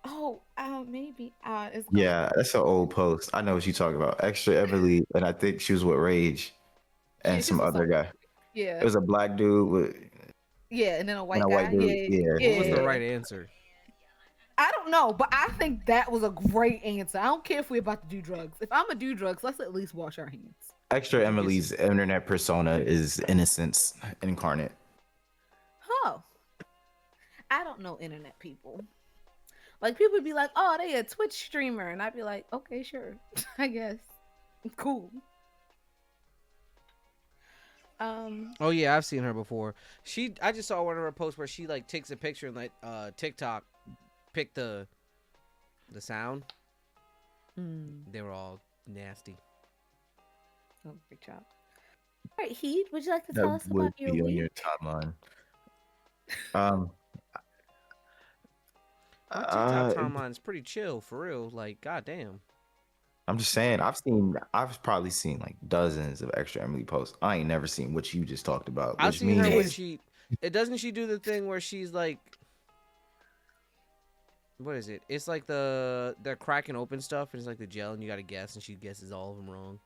Oh, maybe. It's Yeah, that's an old post. I know what you talking about. Extra Emily, and I think she was with Rage and She some was other guy. Yeah. It was a black dude with Yeah, and then a white and a guy. white dude. Yeah. What was the right answer? I don't know, but I think that was a great answer. I don't care if we're about to do drugs. If I'm gonna do drugs, let's at least wash our hands. Extra Emily's internet persona is innocence incarnate. Oh, I don't know internet people. Like people would be like, "Oh, they a Twitch streamer," and I'd be like, "Okay, sure, I guess, cool." Oh yeah, I've seen her before. I just saw one of her posts where she like takes a picture and like TikTok picked the sound. They were all nasty. Oh, good job. All right, Heath, would you like to tell That us would about your be on week? your timeline. My TikTok timeline's pretty chill, for real. Like, goddamn. I'm just saying, I've probably seen like dozens of Extra Emily posts. I ain't never seen what you just talked about. I've Which seen her when means doesn't she do the thing where she's like, what is it? It's like they're cracking open stuff and it's like the gel and you gotta guess and she guesses all of them wrong.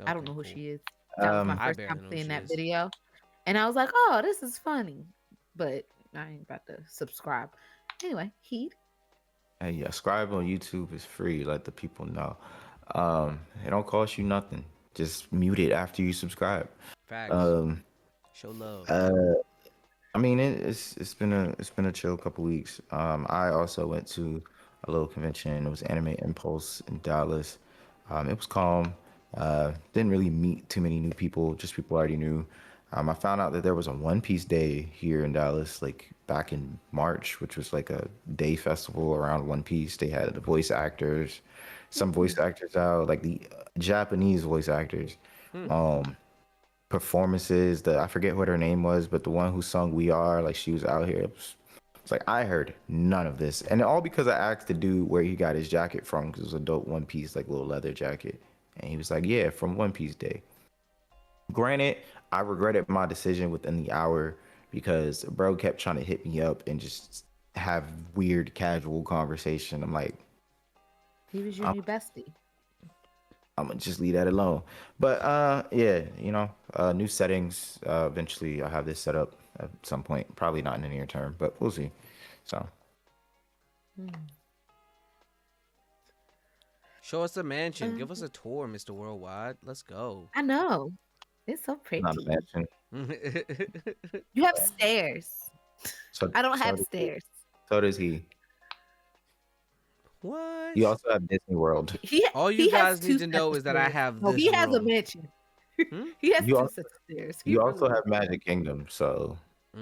I don't Okay, know who cool. she is. That was my I first barely time know who seeing she that is. video, and I was like, "Oh, this is funny," but I ain't about to subscribe. Anyway, Heath. hey, yeah, subscribe on YouTube is free. Let the people know. It don't cost you nothing. Just mute it after you subscribe. Facts. Show love. I mean, it's been a chill couple weeks. I also went to a little convention. It was Anime Impulse in Dallas. It was calm. Didn't really meet too many new people, just people I already knew. I found out that there was a One Piece Day here in Dallas, like back in March, which was like a day festival around One Piece. They had the voice actors, some voice actors out, like the Japanese voice actors. Performances. I forget what her name was, but the one who sung "We Are," like she was out here. It's like I heard none of this, and all because I asked the dude where he got his jacket from, because it was a dope One Piece like little leather jacket, and he was like, "Yeah, from One Piece Day." Granted, I regretted my decision within the hour because bro kept trying to hit me up and just have weird casual conversation. I'm like, He was your new bestie. I'm gonna just leave that alone. But yeah, new settings. Eventually, I'll have this set up at some point. Probably not in the near term, but we'll see. So Show us the mansion. Give us a tour, Mr. Worldwide. Let's go. I know. It's so pretty. not a mansion. You have stairs. So I don't have does he. stairs. So does he. What? You also have Disney World. All you he has guys need 2 to know sets of is that I stairs. have No, this he has a room. mansion. Hmm? He has You 2 also- sets of stairs. He You also really- have Magic Kingdom. So I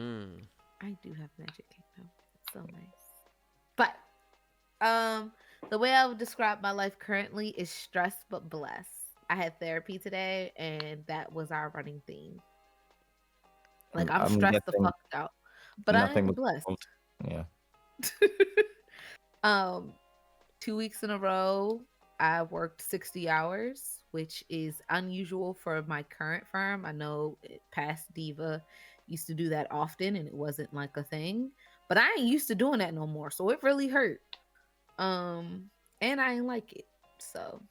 do have Magic Kingdom. It's so nice. But the way I would describe my life currently is stressed but blessed. I had therapy today and that was our running theme. Like I'm stressed the guessing fuck out. But I nothing am was blessed. solved. Yeah. 2 weeks in a row, I worked 60 hours, which is unusual for my current firm. I know past Diva used to do that often and it wasn't like a thing, but I ain't used to doing that no more. So it really hurt. And I didn't like it. So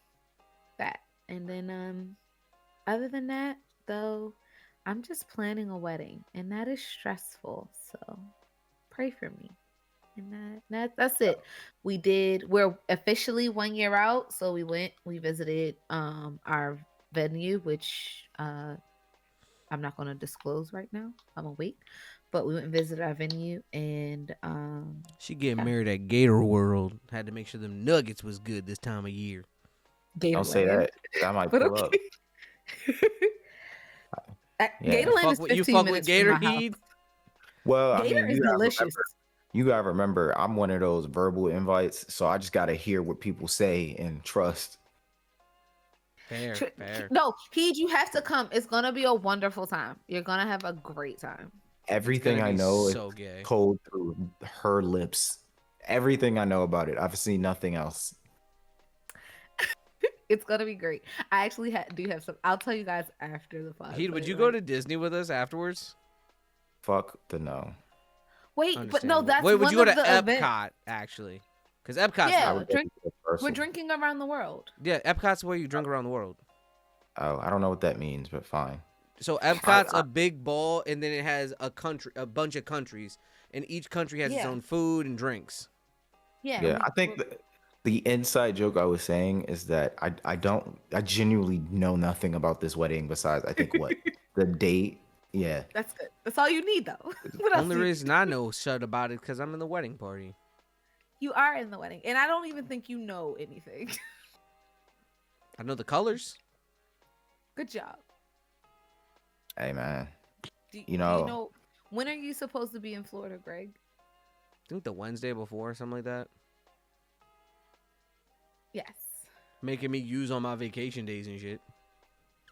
that. And then other than that, though, I'm just planning a wedding and that is stressful. So pray for me. And that's it. We're officially 1 year out. So we visited our venue, which I'm not gonna disclose right now. I'm gonna wait. But we went and visited our venue and She getting married at Gator World. Had to make sure them nuggets was good this time of year. Don't say Gatorland. that. I might But pull up. okay. Yeah. Gatorland is 15 You fuck with minutes Gator from my house. Heed? Well, Gator is delicious. You gotta remember, I'm one of those verbal invites, so I just gotta hear what people say and trust. Fair, fair. No, Heed, you have to come. It's gonna be a wonderful time. You're gonna have a great time. Everything gonna I be know so is gay. told through her lips. Everything I know about it. I've seen nothing else. It's gonna be great. I actually do have some. I'll tell you guys after the pod. Heed, would but, you go like- to Disney with us afterwards? Fuck the no. Wait, but no, Understandable. that's Wait, would one you go of to the event. Epcot actually? Because Epcot's Yeah. I would go drink- to Universal. We're drinking around the world. yeah, Epcot's where you drink around the world. Oh, I don't know what that means, but fine. So Epcot's a big ball, and then it has a bunch of countries, and each country has its Yeah. own food and drinks. Yeah. Yeah, I think the inside joke I was saying is that I genuinely know nothing about this wedding besides I think what the date. Yeah, That's good. That's all you need, though. What else Only do you reason I know shut about it because I'm in the wedding party. You are in the wedding, and I don't even think you know anything. I know the colors. Good job. hey man, Do You know- you know when are you supposed to be in Florida, Greg? I think the Wednesday before, something like that. Yes. Making me use all my vacation days and shit.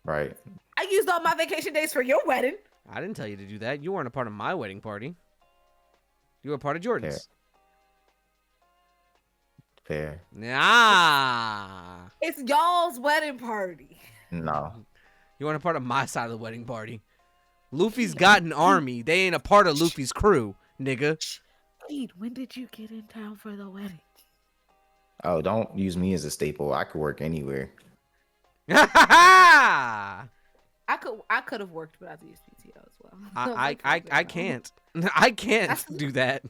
right? I used all my vacation days for your wedding. I didn't tell you to do that. You weren't a part of my wedding party. You were a part of Jordan's. Fair. Nah. It's y'all's wedding party. No, You weren't a part of my side of the wedding party. Luffy's got an army. They ain't a part of Luffy's crew, nigga. Pete, when did you get in town for the wedding? oh, don't use me as a staple. I could work anywhere. I I could have worked, but I used PTO as well. So I like, can't. I can't do that.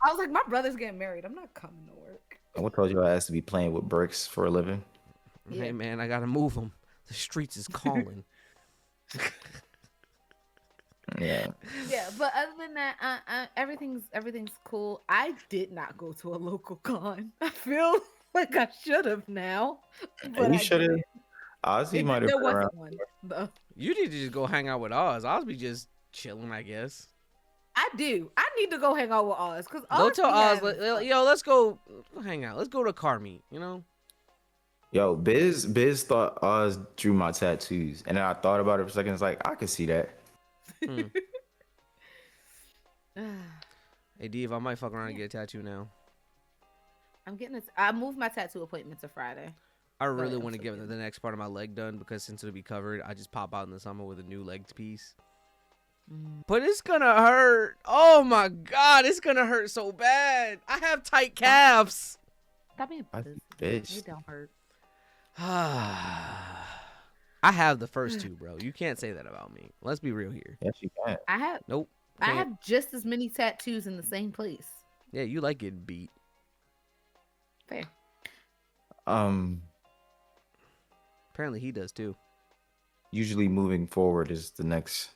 I was like, my brother's getting married. I'm not coming to work. What told you I asked to be playing with bricks for a living? Yeah. Hey man, I gotta move them. The streets is calling. Yeah. Yeah, but other than that, everything's cool. I did not go to a local con. I feel like I should have now. But you I should have. didn't. Ozzy might have There been around. wasn't one, though. You need to just go hang out with Oz. Oz be just chilling, I guess. I do. I need to go hang out with Oz because Go tell Oz, yo, let's go hang out. Let's go to a car meet. You know. Yo, Biz thought Oz drew my tattoos, and then I thought about it for a second. It's like I could see that. Hey, Dave, I might fuck around and get a tattoo now. I'm getting it. I moved my tattoo appointment to Friday. I really I'm want to so get good. the next part of my leg done because since it'll be covered, I just pop out in the summer with a new leg piece. But it's gonna hurt. Oh my god, it's gonna hurt so bad. I have tight calves. Stop being I pussy. bitch. It don't hurt. I have the first two, bro. You can't say that about me. Let's be real here. Yes, you can. I have. Nope. I Can't. have just as many tattoos in the same place. Yeah, you like getting beat. Fair. Apparently he does too. Usually moving forward is the next.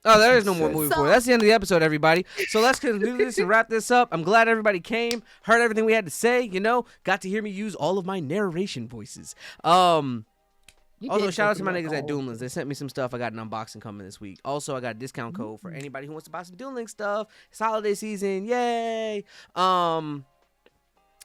Oh, there is no more So- moving forward. That's the end of the episode, everybody. So let's conclude this and wrap this up. I'm glad everybody came, heard everything we had to say, got to hear me use all of my narration voices. You Also, did shout go out to my through niggas like at all- Duel Links. They sent me some stuff. I got an unboxing coming this week. Also, I got a discount code for anybody who wants to buy some Duel Links stuff. It's holiday season. Yay.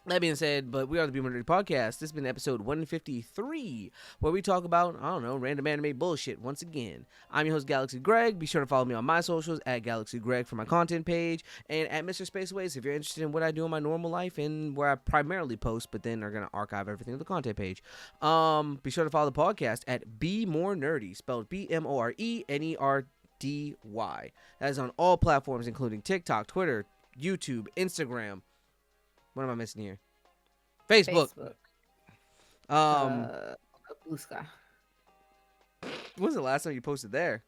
That being said, but we are the Be More Nerdy Podcast. This has been episode 153, where we talk about, I don't know, random anime bullshit once again. I'm your host, Galaxy Greg. Be sure to follow me on my socials at Galaxy Greg for my content page, and at Mr. Spaceways if you're interested in what I do in my normal life and where I primarily post, but then are going to archive everything on the content page. Be sure to follow the podcast at Be More Nerdy, spelled BMORENERDY. That is on all platforms, including TikTok, Twitter, YouTube, Instagram. What am I missing here? Facebook. Blue Sky. When was the last time you posted there?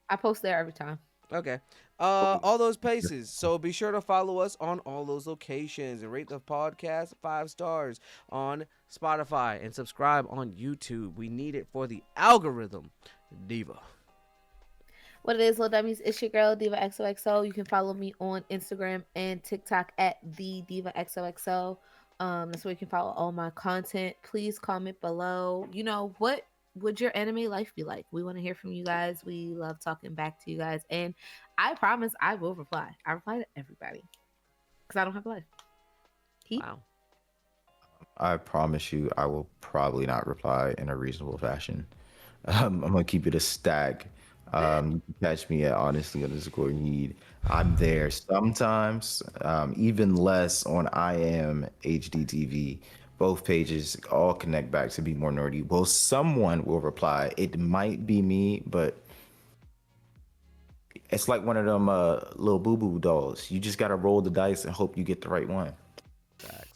I post there every time. Okay. All those places. So be sure to follow us on all those locations and rate the podcast 5 stars on Spotify and subscribe on YouTube. We need it for the algorithm. Diva. What it is, little dummies, it's your girl Diva XOXO. You can follow me on Instagram and TikTok at the Diva XOXO. That's where you can follow all my content. Please comment below. What would your anime life be like? We want to hear from you guys. We love talking back to you guys, and I promise I will reply. I reply to everybody because I don't have a life. Wow. I promise you, I will probably not reply in a reasonable fashion. I'm gonna keep it a stack. You can catch me at honestly_need. I'm there sometimes, even less on I am HDTV. Both pages all connect back to Be More Nerdy. Well, someone will reply. It might be me, but it's like one of them little boo boo dolls. You just gotta roll the dice and hope you get the right one.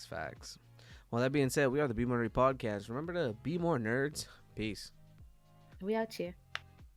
Facts. Well, that being said, we are the Be More Nerdy Podcast. Remember to be more nerds. Peace. We out here.